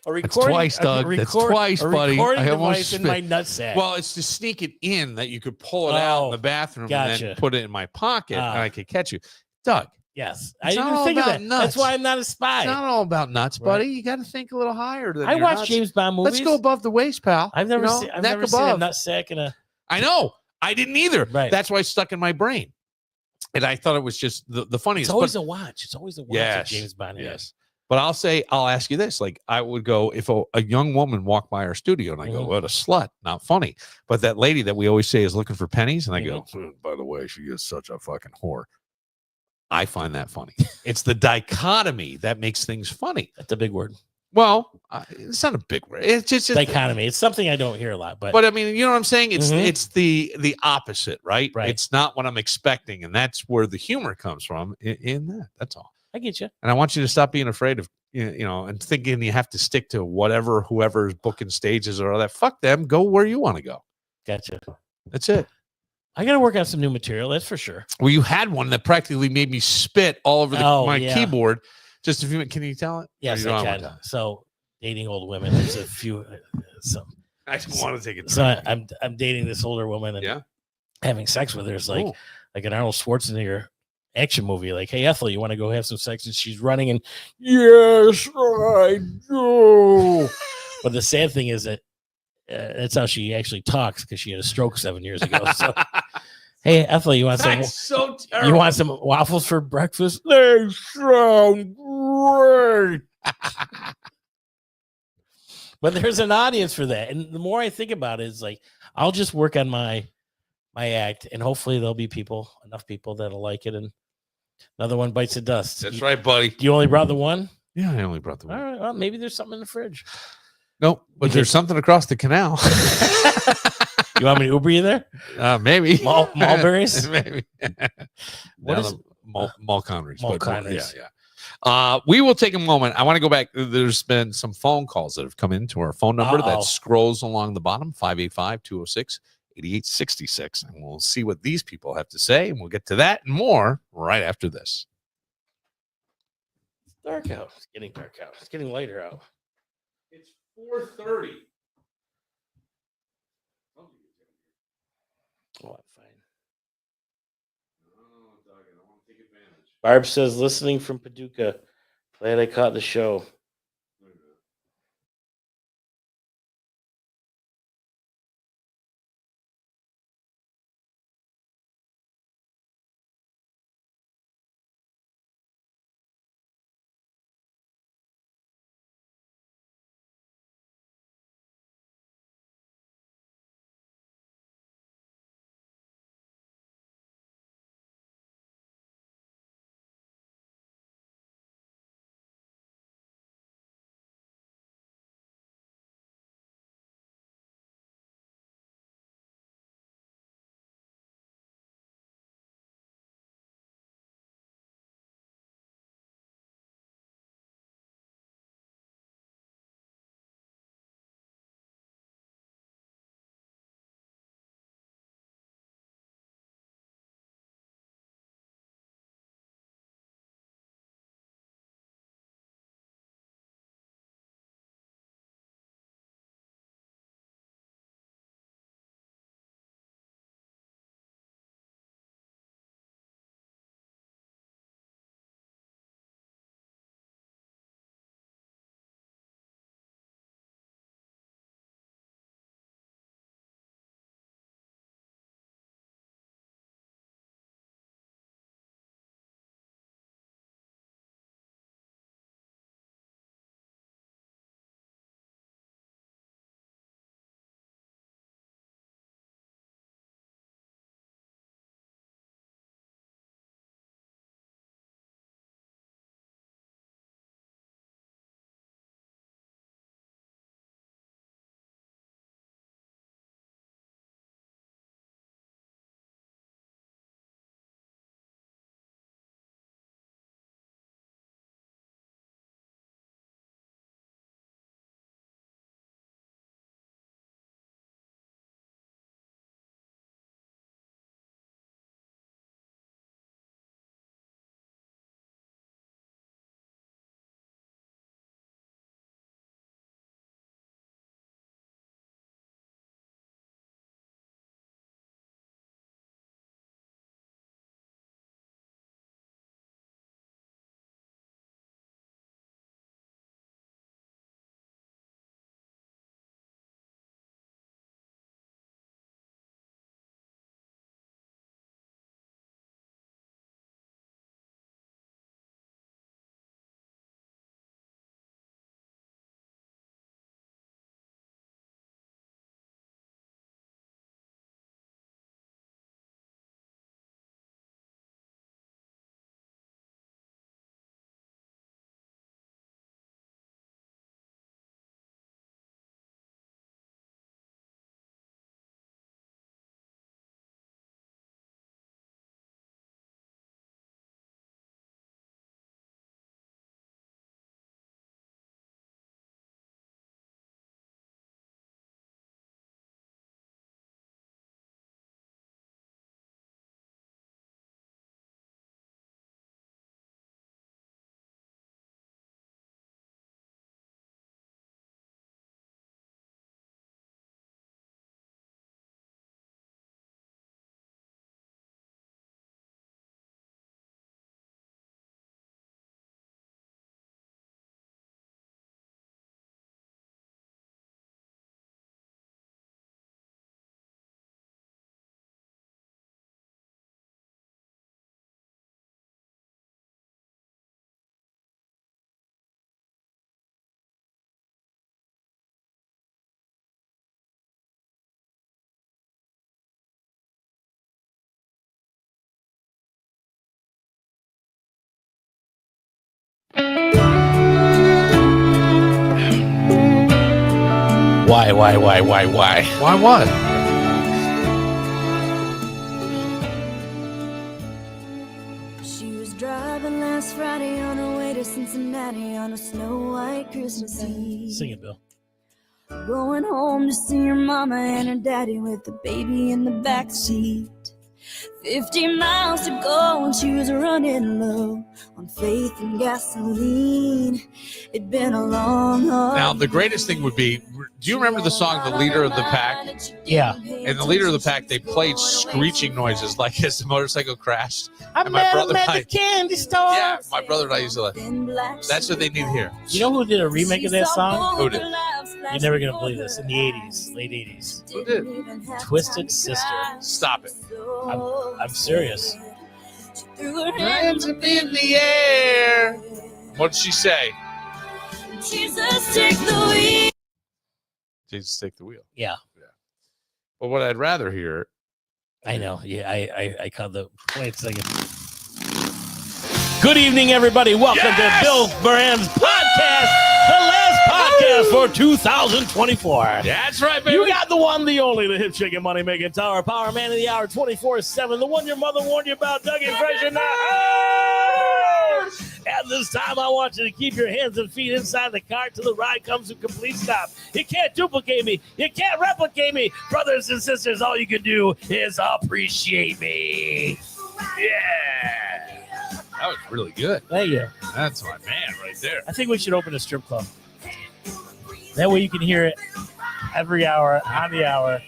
A That's recording, twice, Doug. That's twice, a buddy. recording I almost device in spit. my nutsack. Well, it's to sneak it in that you could pull it out in Oh, the bathroom and gotcha. then put it in my pocket and Ah. I could catch you. Doug, yes, I It's didn't not even all think of about that. nuts. That's why I'm not a spy. it's not all about nuts, Right. buddy. You got to think a little higher than I your watch nuts. James Bond movies. Let's go above the waist, pal. I've never You know, seen. I've neck never seen a above. nutsack in a. I know. I didn't either. Right. That's why it's stuck in my brain. And I thought it was just the funniest. It's always but, a watch. It's always a watch. yes, At James Bond. yes. But I'll ask you this. Like, I would go, if a young woman walked by our studio and I go, Mhm. what a slut, not funny. But that lady that we always say is looking for pennies, and I go, by the way, she is such a fucking whore. I find that funny. It's the dichotomy that makes things funny. That's a big word. Well, it's not a big word. It's just Dichotomy. It's something I don't hear a lot, but But I mean, you know what I'm saying? It's Mhm. it's the opposite, right? Right. It's not what I'm expecting, and that's where the humor comes from in that. That's all. I get you. And I want you to stop being afraid of you know and thinking you have to stick to whatever whoever's booking stages or all that. Fuck them. Go where you want to go. Gotcha. That's it. I got to work on some new material. That's for sure. Well, you had one that practically made me spit all over my yeah. keyboard. Just a few minutes. Can you tell it? Or Yes, you don't I want can. to? So dating old women. There's a few. Some. I just want to take it. So I'm dating this older woman and Yeah. having sex with her is Cool. like an Arnold Schwarzenegger action movie. Like, hey Ethel, you want to go have some sex? And she's running and yes, I do. But the sad thing is that that's how she actually talks because she had a stroke 7 years ago. So hey Ethel, you want some? That's so terrible. You want some waffles for breakfast? They sound great. But there's an audience for that. And the more I think about it, it's like I'll just work on my act and hopefully there'll be enough people that'll like it and another one bites the dust. That's right, buddy. You only brought the one? Yeah, I only brought the All one. right. Well, maybe there's something in the fridge. Nope, but You there's think- something across the canal. You want me to Uber you there? Maybe Mulberries? maybe. What Down is the Mulconries. but Mulconries. Yeah. We will take a moment. I want to go back. There's been some phone calls that have come into our phone number Uh-oh. that scrolls along the bottom, 585-206-8866. And we'll see what these people have to say. And we'll get to that and more right after this. It's dark out. It's getting dark out. It's getting lighter out. It's 4:30. Oh, I'm fine. Barb says, listening from Paducah. Glad I caught the show. Why? Why what? She was driving last Friday on her way to Cincinnati on a snow white Christmas Eve. Sing it, Bill. Going home to see her mama and her daddy with the baby in the back seat. 50 miles to go and she was running low on faith and gasoline. It'd been a long, hard Now, the greatest thing would be, do you remember the song The Leader of the Pack? Yeah. In The Leader of the Pack, they played screeching noises like as the motorcycle crashed. I And my met brother him at and I- the candy store. Yeah, my brother and I used to like, that's what they need here. You know who did a remake of that song? Who did? You're never gonna believe this. In the 80s, late 80s. Who did? Twisted Sister. Stop it. I'm serious. Hands up in the air. What did she say? Jesus, take the wheel. Jesus, take the wheel. Yeah, But what I'd rather hear, I know. Yeah, I caught the. Wait a second. Good evening, everybody. Welcome to Bill Graham's podcast, the last podcast for 2024. that's right, baby. You got the one, the only, the hip chicken money making tower, power man of the hour 24/7, the one your mother warned you about, Doug and Fresh and At this time, I want you to keep your hands and feet inside the car till the ride comes to a complete stop. You can't duplicate me. You can't replicate me. Brothers and sisters, all you can do is appreciate me. Yeah. That was really good. Thank you. That's my man right there. I think we should open a strip club. That way you can hear it every hour, on the hour.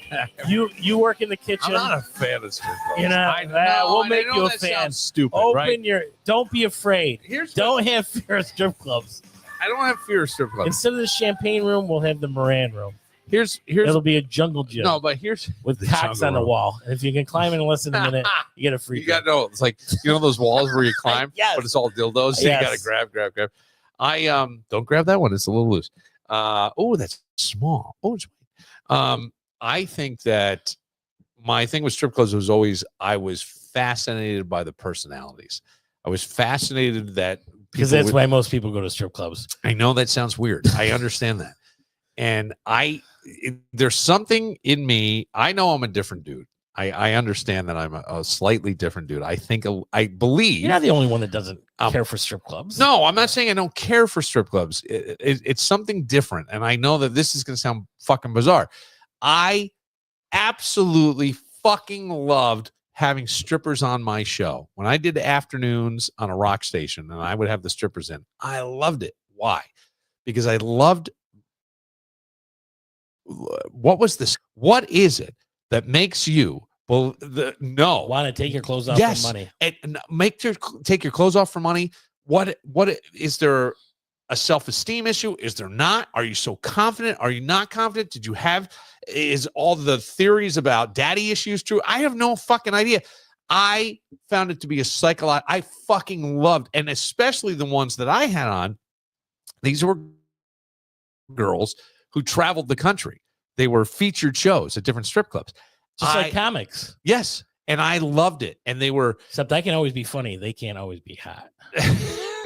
You work in the I'm kitchen. not a fan of strip clubs. You know, I we'll and I make know you a that fan. sounds stupid, Open right? your. Don't be afraid. Here's Don't have fear of strip clubs. I don't have fear of strip clubs. Instead of the champagne room, we'll have the Moran room. Here's It'll be a jungle gym no, but here's with the cocks jungle on the room. wall. And if you can climb in less than a minute, you get a free. You got no. It's like those walls where you climb, Yes. but it's all dildos. So Yes. you got to grab. I don't grab that one. It's a little loose. Oh, that's small. Oh, it's. I think that my thing with strip clubs was always I was fascinated by the personalities. I was fascinated that Because people that's would- why most people go to strip clubs. I know that sounds weird. I understand that. And there's something in me. I know I'm a different dude. I understand that I'm a slightly different dude. I believe. You're not the only one that doesn't Um, care for strip clubs. No, I'm not saying I don't care for strip clubs. It's something different. And I know that this is going to sound fucking bizarre. I absolutely fucking loved having strippers on my show. When I did afternoons on a rock station and I would have the strippers in, I loved it. Why? Because I loved what is it that makes you want to take your clothes off Yes. for money. and take your clothes off for money? What is there a self-esteem issue? Is there not? Are you so confident? Are you not confident? Is all the theories about daddy issues true? I have no fucking idea. I found it to be a psychological. I fucking loved, and especially the ones that I had on. These were girls who traveled the country. They were featured shows at different strip clubs. Just like comics. Yes, and I loved it. And they were Except I can always be funny. They can't always be hot.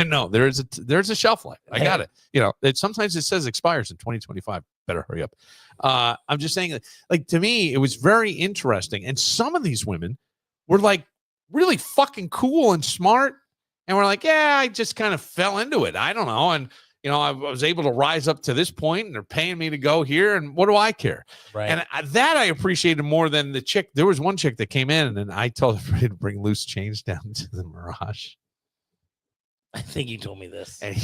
no, there's a shelf life. I got it. Sometimes it says expires in 2025. Better hurry up. I'm just saying, like to me, it was very interesting. And some of these women were like really fucking cool and smart. And we're like, yeah, I just kind of fell into it. I don't know. And I was able to rise up to this point, and they're paying me to go here. And what do I care? Right. And that I appreciated more than the chick. There was one chick that came in, and I told everybody to bring loose change down to the Mirage. I think you told me this. And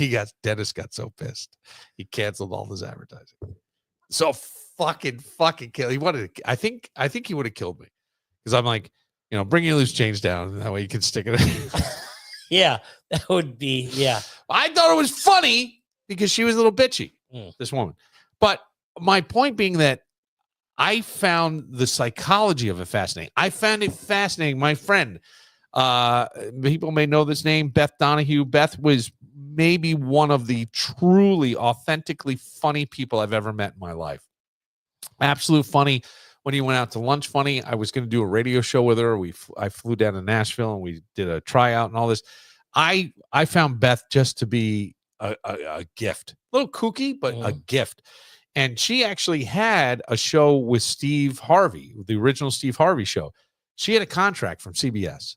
Dennis got so pissed. He canceled all his advertising. So fucking kill. He wanted to, I think he would have killed me. Because I'm like, bring your loose change down. And that way you can stick it in. Yeah, that would be, yeah. I thought it was funny because she was a little bitchy, this woman. But my point being that I found the psychology of it fascinating. I found it fascinating. My friend, people may know this name, Beth Donahue. Beth was maybe one of the truly authentically funny people I've ever met in my life. Absolute funny. When he went out to lunch, funny. I was going to do a radio show with her. I flew down to Nashville and we did a tryout and all this. I found Beth just to be a gift, a little kooky, but a gift. And she actually had a show with Steve Harvey, the original Steve Harvey show. She had a contract from CBS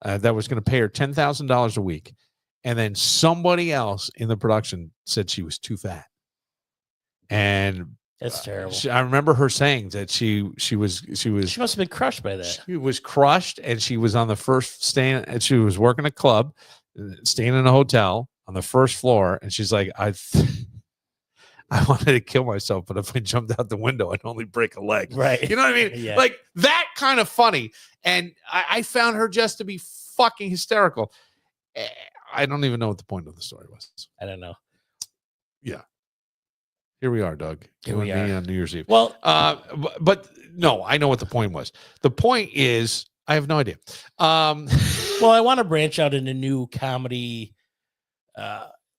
that was going to pay her $10,000 a week. And then somebody else in the production said she was too fat. And That's terrible. I remember her saying that she was She must have been crushed by that. she was crushed, and she was on the first stand, and she was working a club, staying in a hotel on the first floor, and she's like, I wanted to kill myself, but if I jumped out the window, I'd only break a leg. Right. You know what I mean? Yeah. Like that kind of funny. And I found her just to be fucking hysterical. I don't even know what the point of the story was. I don't know. Here we are, Doug. Here You we and me are. on New Year's Eve. Well, But no, I know what the point was. The point is, I have no idea. well, I want to branch out into new comedy.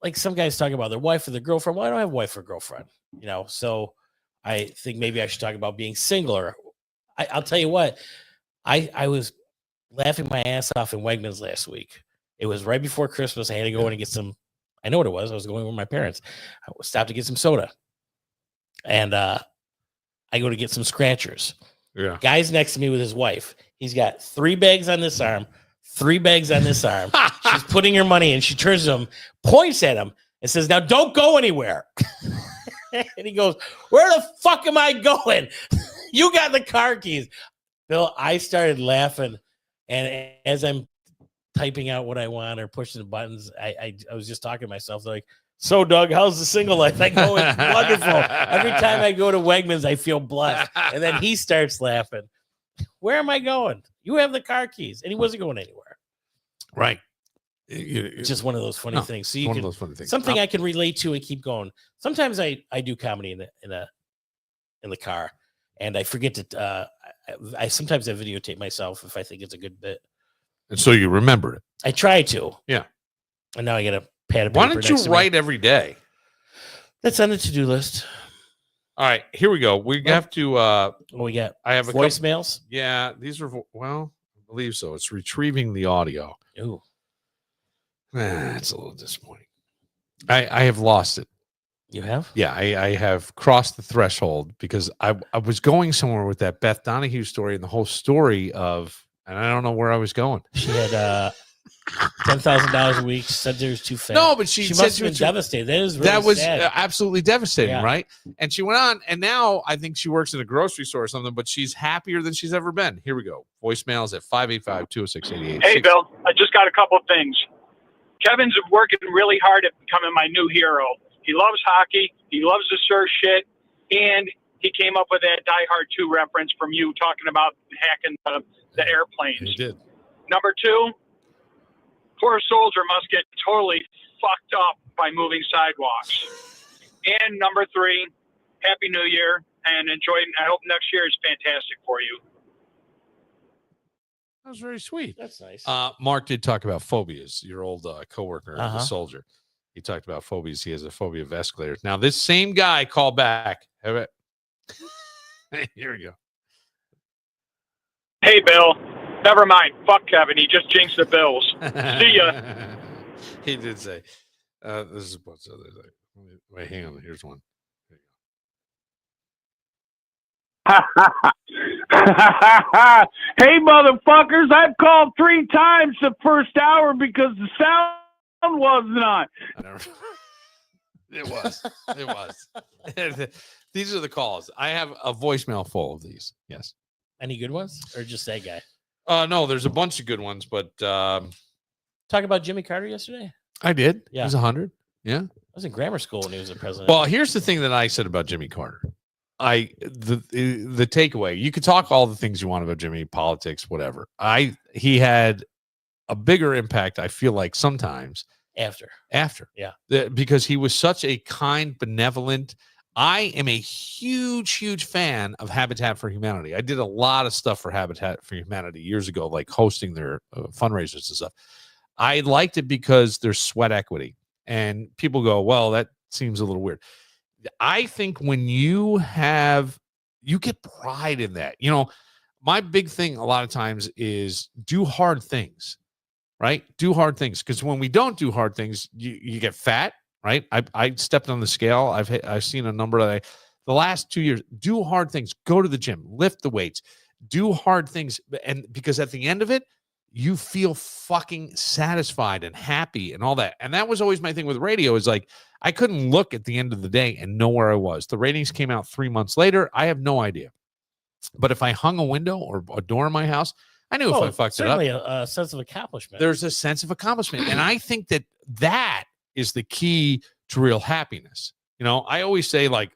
Like some guys talk about their wife or their girlfriend. Well, I don't have a wife or girlfriend, you know. So I think maybe I should talk about being single. Or I'll tell you what, I was laughing my ass off in Wegmans last week. It was right before Christmas. I had to go in and get some. I know what it was. I was going with my parents. I stopped to get some soda, and I go to get some scratchers. Yeah. Guy's next to me with his wife. He's got 3 bags on this arm, 3 bags on this arm. She's putting her money in. She turns to him, points at him, and says, "Now don't go anywhere." And he goes, "Where the fuck am I going? You got the car keys." Bill, I started laughing. And as I'm typing out what I want or pushing the buttons, I was just talking to myself like, "So Doug, how's the single life?" I go, "It's wonderful. Every time I go to Wegmans, I feel blessed." And then he starts laughing. "Where am I going? You have the car keys." And he wasn't going anywhere. Right. It's just one of those funny things. So you one can, of those funny things. something I can relate to and keep going. Sometimes I do comedy in the car, and I forget to. I sometimes I videotape myself if I think it's a good bit. And so you remember it. I try to. Yeah. And now I got a pad of paper. Why don't you next to me. write every day? That's on the to-do list. All right, here we go. We have to. What we got? I have a couple, Voicemails. yeah, these are well, I believe so. It's retrieving the audio. Ooh. It's a little disappointing. I have lost it. You have? Yeah, I have crossed the threshold because I was going somewhere with that Beth Donahue story and the whole story of, and I don't know where I was going. She had $10,000 a week. Said there's too fat. No, but she must said have been devastated. That is really that was sad. absolutely devastating, Yeah. right? And she went on, and now I think she works in a grocery store or something, but she's happier than she's ever been. Here we go. Voicemails at 585-206-88. Hey, Bill, I just got a couple of things. Kevin's working really hard at becoming my new hero. He loves hockey. He loves the surf shit. And he came up with that Die Hard 2 reference from you talking about hacking the airplanes. He did. Number 2, poor soldier must get totally fucked up by moving sidewalks. And number 3, Happy New Year and enjoy. I hope next year is fantastic for you. That was very sweet. That's nice. Mark did talk about phobias. Your old coworker, the Uh-huh. soldier. He talked about phobias. He has a phobia of escalators. Now, this same guy called back. Have it. Here we go. Hey, Bill. Never mind. Fuck Kevin. He just jinxed the Bills. See ya. He did say. This is what's other. Wait, hang on. Here's one. Hey, motherfuckers, I've called 3 times the first hour because the sound wasn't on. I never, it was. It was. These are the calls. I have a voicemail full of these. Yes. Any good ones or just that guy? No, there's a bunch of good ones, but Talk about Jimmy Carter yesterday. I did. Yeah. He was 100. Yeah. I was in grammar school when he was the president. Well, here's the thing that I said about Jimmy Carter. The takeaway, you could talk all the things you want about Jimmy, politics, whatever. He had a bigger impact, I feel like sometimes after. Yeah. Because he was such a kind, benevolent. I am a huge fan of Habitat for Humanity. I did a lot of stuff for Habitat for Humanity years ago, like hosting their fundraisers and stuff. I liked it because there's sweat equity. And people go, well, that seems a little weird. I think when you get pride in that. You know, my big thing a lot of times is do hard things, right? Do hard things. Because when we don't do hard things, you get fat, right? I stepped on the scale. I've seen a number the last 2 years, do hard things, go to the gym, lift the weights, do hard things. And because at the end of it, you feel fucking satisfied and happy and all that. And that was always my thing with radio, is like, I couldn't look at the end of the day and know where I was. The ratings came out 3 months later. I have no idea. But if I hung a window or a door in my house, I knew if I fucked it up. Certainly a sense of accomplishment. There's a sense of accomplishment. And I think that is the key to real happiness. You know, I always say, like,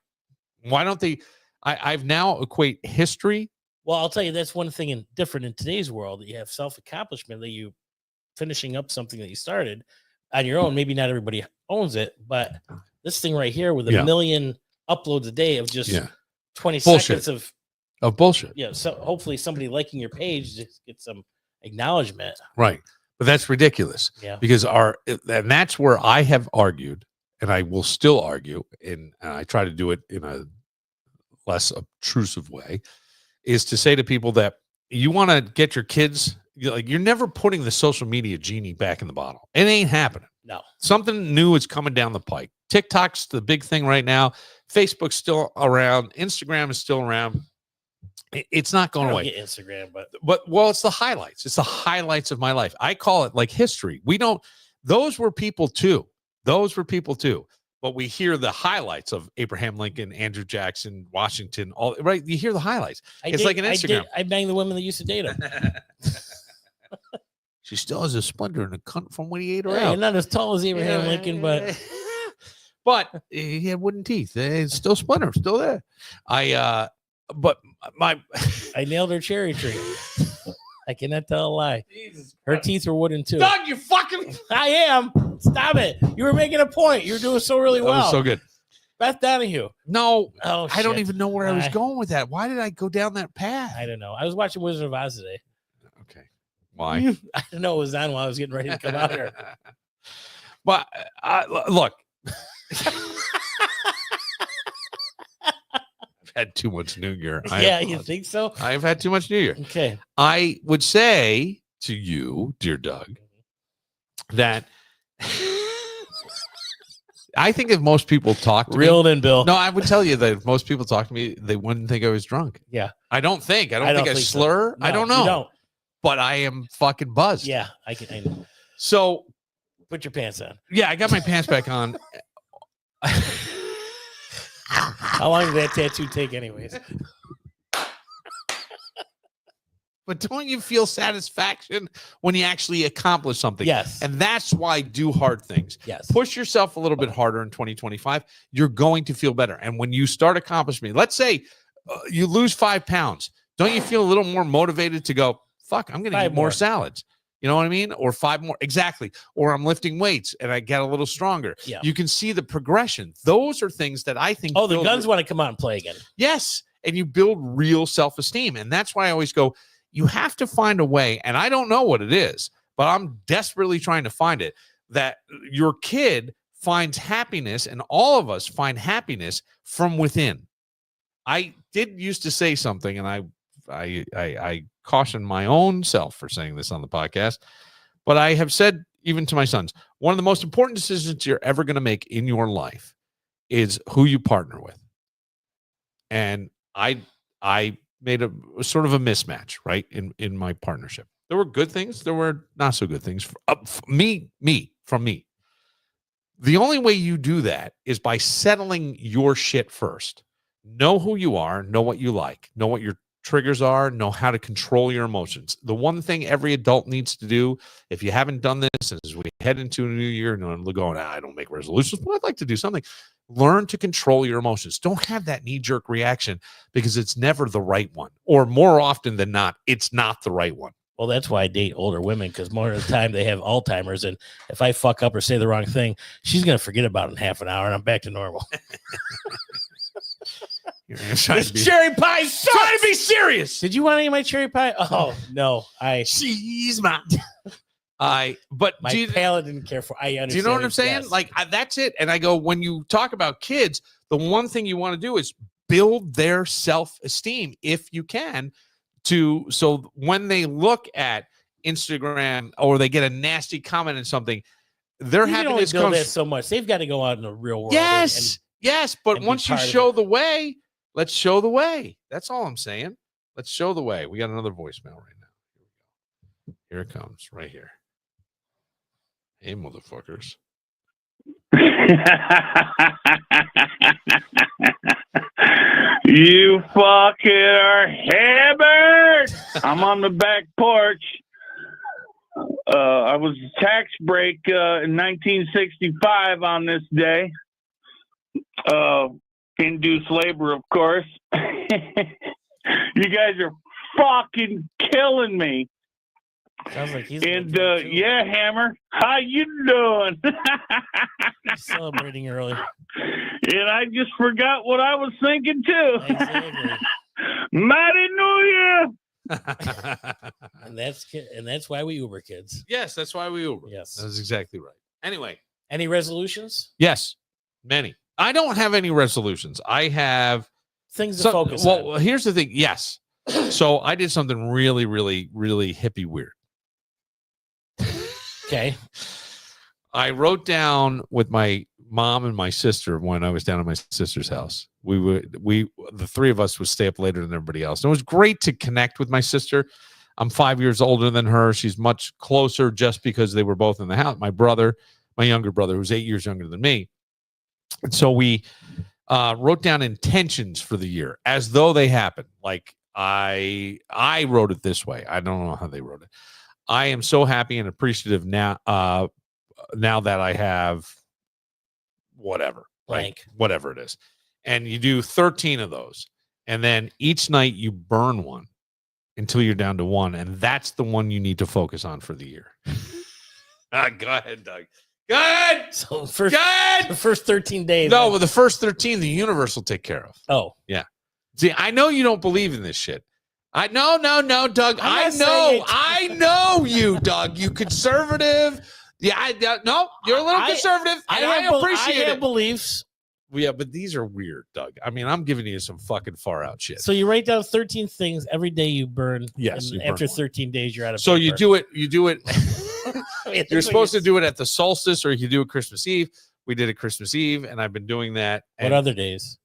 why don't they? I've now equate history. Well, I'll tell you, that's one thing different in today's world, that you have self-accomplishment, that you finishing up something that you started on your own. Maybe not everybody owns it, but this thing right here with a million uploads a day of just 20 Bullshit. seconds Of bullshit. Yeah. So hopefully somebody liking your page just gets some acknowledgement. Right. But that's ridiculous. Yeah. Because and that's where I have argued, and I will still argue, and I try to do it in a less obtrusive way, is to say to people that you want to get your kids, you're never putting the social media genie back in the bottle. It ain't happening. No. Something new is coming down the pike. TikTok's the big thing right now. Facebook's still around. Instagram is still around. It's not going away. Get Instagram, but well, it's the highlights. It's the highlights of my life. I call it like history. Those were people too. But we hear the highlights of Abraham Lincoln, Andrew Jackson, Washington, all right. You hear the highlights. It's like an Instagram. I banged the women that used to date him. She still has a splinter in the cunt from when he ate her Yeah, out. not as tall as Abraham Lincoln, but he had wooden teeth. It's still splinter, still there. I nailed her cherry tree. I cannot tell a lie. Her teeth were wooden too. Doug, you fucking. I am. Stop it. You were making a point. You were doing so really well. That was so good. Beth Donahue. No, Oh, I don't shit. even know where I was going with that. Why did I go down that path? I don't know. I was watching Wizard of Oz today. Okay. Why? I didn't know it was on while I was getting ready to come out here. But look, I've had too much New Year. Yeah, you think so? I've had too much New Year. Okay. I would say to you, dear Doug, that I think if most people talk to Reel me, it in, Bill. no, I would tell you that if most people talk to me, they wouldn't think I was drunk. Yeah. I don't think I so. slur. I No, don't know. You don't. But I am fucking buzzed. Yeah, I know. So Put your pants on. yeah, I got my pants back on. How long did that tattoo take, anyways? But don't you feel satisfaction when you actually accomplish something? Yes. And that's why do hard things. Yes. Push yourself a little bit harder in 2025. You're going to feel better. And when you start accomplishing, let's say you lose 5 pounds, don't you feel a little more motivated to go, fuck, I'm going to eat more salads? You know what I mean? Or 5 more. Exactly. Or I'm lifting weights and I get a little stronger. Yeah. You can see the progression. Those are things that I think. Oh, the guns want to come out and play again. Yes. And you build real self-esteem. And that's why I always go, you have to find a way. And I don't know what it is, but I'm desperately trying to find it, that your kid finds happiness, and all of us find happiness from within. I did used to say something, and I caution my own self for saying this on the podcast, but I have said even to my sons, one of the most important decisions you're ever going to make in your life is who you partner with. And I made a sort of a mismatch, right, in my partnership. There were good things, there were not so good things. From me. The only way you do that is by settling your shit first. Know who you are, know what you like, know what your triggers are, know how to control your emotions. The one thing every adult needs to do, if you haven't done this, as we head into a new year, and we're going, I don't make resolutions, but I'd like to do something. Learn to control your emotions. Don't have that knee-jerk reaction, because it's never the right one. Or more often than not, it's not the right one. Well, that's why I date older women, because more of the time they have Alzheimer's. And if I fuck up or say the wrong thing, she's going to forget about it in half an hour and I'm back to normal. This cherry pie sucks. Try to be serious. Did you want any of my cherry pie? Oh, no. She's my... But my palate didn't care for. I understand. Do you know what I'm saying? Yes. Like that's it. And I go, when you talk about kids, the one thing you want to do is build their self-esteem if you can, so when they look at Instagram or they get a nasty comment on something, their you can only happiness build comes. that so much. They've got to go out in the real world. Yes. Yes, but and be once you part of show it. the way, let's show the way. That's all I'm saying. Let's show the way. We got another voicemail right now. Here it comes, right here. Hey, motherfuckers. You fucking are hammered. I'm on the back porch. I was tax break in 1965 on this day. Induced labor, of course. You guys are fucking killing me. Sounds like he's And going through it, too. yeah, Hammer, how you doing? He's celebrating early. And I just forgot what I was thinking too. Exactly. Mighty New Year. And that's why we Uber kids. Yes, that's why we Uber. Yes. That's exactly right. Anyway, Any resolutions? yes, many. I don't have any resolutions. I have Things to some, focus well, on. here's the thing. Yes. So I did something really, really, really hippie weird. Okay. I wrote down with my mom and my sister when I was down at my sister's house. The three of us would stay up later than everybody else. And it was great to connect with my sister. I'm 5 years older than her. She's much closer just because they were both in the house. My brother, my younger brother, who's 8 years younger than me. And so we wrote down intentions for the year as though they happened. Like I wrote it this way. I don't know how they wrote it. I am so happy and appreciative now that I have whatever, Blank. whatever it is. And you do 13 of those. And then each night you burn one until you're down to one. And that's the one you need to focus on for the year. Go ahead, Doug. Go ahead. So Go the ahead. first 13 days. No, but the first 13, the universe will take care of. Oh, See, I know you don't believe in this shit. No, Doug. I'm not saying it. I know you, Doug. You conservative. Yeah, no, you're a little conservative, and I appreciate I have it. beliefs. Yeah, but these are weird, Doug. I mean, I'm giving you some fucking far out shit. So you write down 13 things every day you burn. Yes, and you burn after one. 13 days, you're out of So you paper. do it. I mean, You're supposed to do it at the solstice, or you do it Christmas Eve. We did it Christmas Eve, and I've been doing that. What And other days?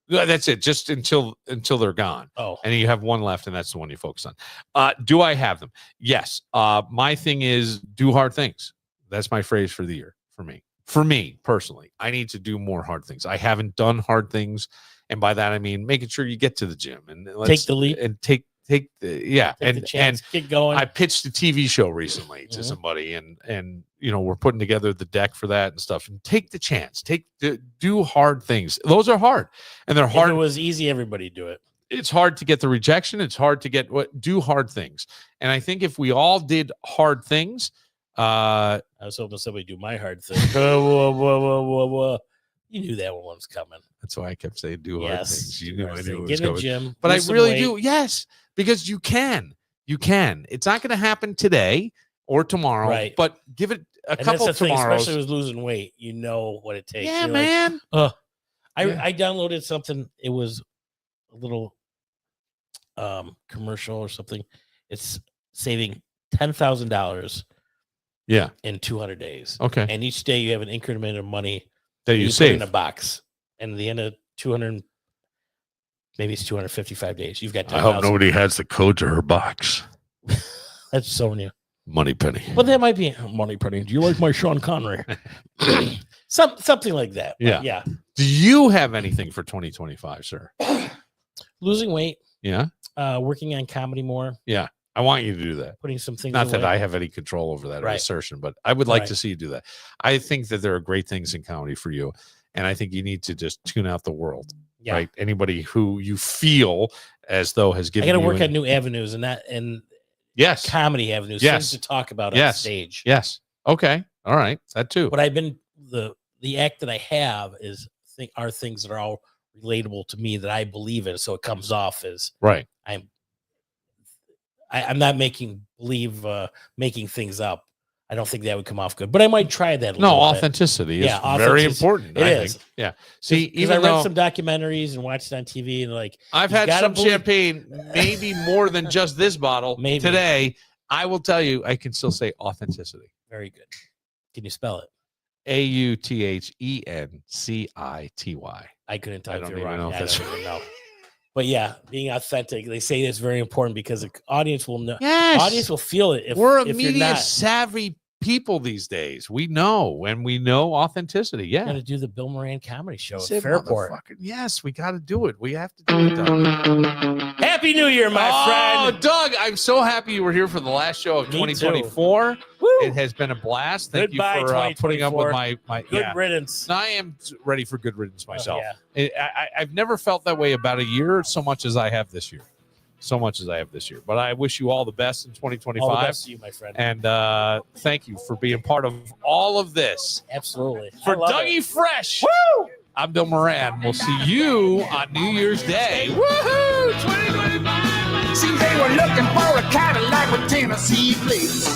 that's it, just until they're gone. Oh, And you have one left, and that's the one you focus on. Do I have them? Yes. My thing is do hard things. That's my phrase for the year for me. For me personally, I need to do more hard things. I haven't done hard things, and by that I mean making sure you get to the gym and take the leap. and take the Take the chance. Get going. I pitched a TV show recently to Mhm. somebody, and we're putting together the deck for that and stuff. And take the chance. Do hard things. Those are hard, and they're If hard. it was easy, everybody'd do it. It's hard to get the rejection. It's hard to get do hard things. And I think if we all did hard things, I was hoping somebody do my hard thing. Whoa. You knew that one was coming. that's why I kept saying do hard Yes. things. You do knew hard I thing. knew it was Get in the coming. gym. But I lose some really weight. do. Yes, because you can. You can. It's not going to happen today or tomorrow, Right. but give it a And couple that's the thing, tomorrows. especially with losing weight. You know what it takes. Yeah, You're like, man. I downloaded something. It was a little commercial or something. It's saving $10,000 Yeah. in 200 days. Okay. And each day you have an increment of money That you put save. in a box. And at the end of 200, maybe it's 255 days. You've got I hope 10,000. nobody has the code to her box. That's Sonia. Money penny. But that might be Money Penny. Do you like my Sean Connery? something like that. But Yeah. yeah. Do you have anything for 2025, sir? Losing weight, Yeah. working on comedy more, I want you to do that. putting some things Not that away. I have any control over that Right. assertion, but I would like Right. to see you do that. I think that there are great things in comedy for you. And I think you need to just tune out the world, Yeah. right? Anybody who you feel as though has I given got to you work an- on new avenues and Yes. comedy avenues, Yes. things to talk about on Yes. stage. Yes. Okay. All right. That too. But I've been the act that I have are things that are all relatable to me that I believe in. So it comes off as Right. I'm not making things up. I don't think that would come off good, but I might try that. A No, little bit. authenticity is Yeah, very authenticity. important. It I is. think. Yeah. See, Because I even read though some documentaries and watched it on TV, and like I've you had gotta some believe- champagne, maybe more than just this bottle Maybe. today, I will tell you, I can still say authenticity. very good. Can you spell it? AUTHENCITY. I couldn't type don't it even wrong. know if I that's don't even know. But yeah, being authentic. They say it's very important because the audience will know. Yes. Audience will feel it. We're a if you're media not. savvy people these days. We know, and we know authenticity. We're Yeah. going to do the Bill Moran comedy show at Said Fairport. motherfucking- Yes, we got to do it. We have to do it, Doug. Happy New Year, my friend. Doug, I'm so happy you were here for the last show of Me too. 2024. Woo. It has been a blast. Thank Goodbye, you for putting up with 2024. my Good yeah. riddance. I am ready for good riddance myself. yeah. I've never felt that way about a year so much as I have this year. But I wish you all the best in 2025. All the best to you, my friend. And thank you for being part of all of this. Absolutely. For I love Dougie it. Fresh, woo! I'm Bill Moran. We'll see you on New Year's Day. Woohoo! 2025! See, they were looking for a Cadillac with Tennessee plates.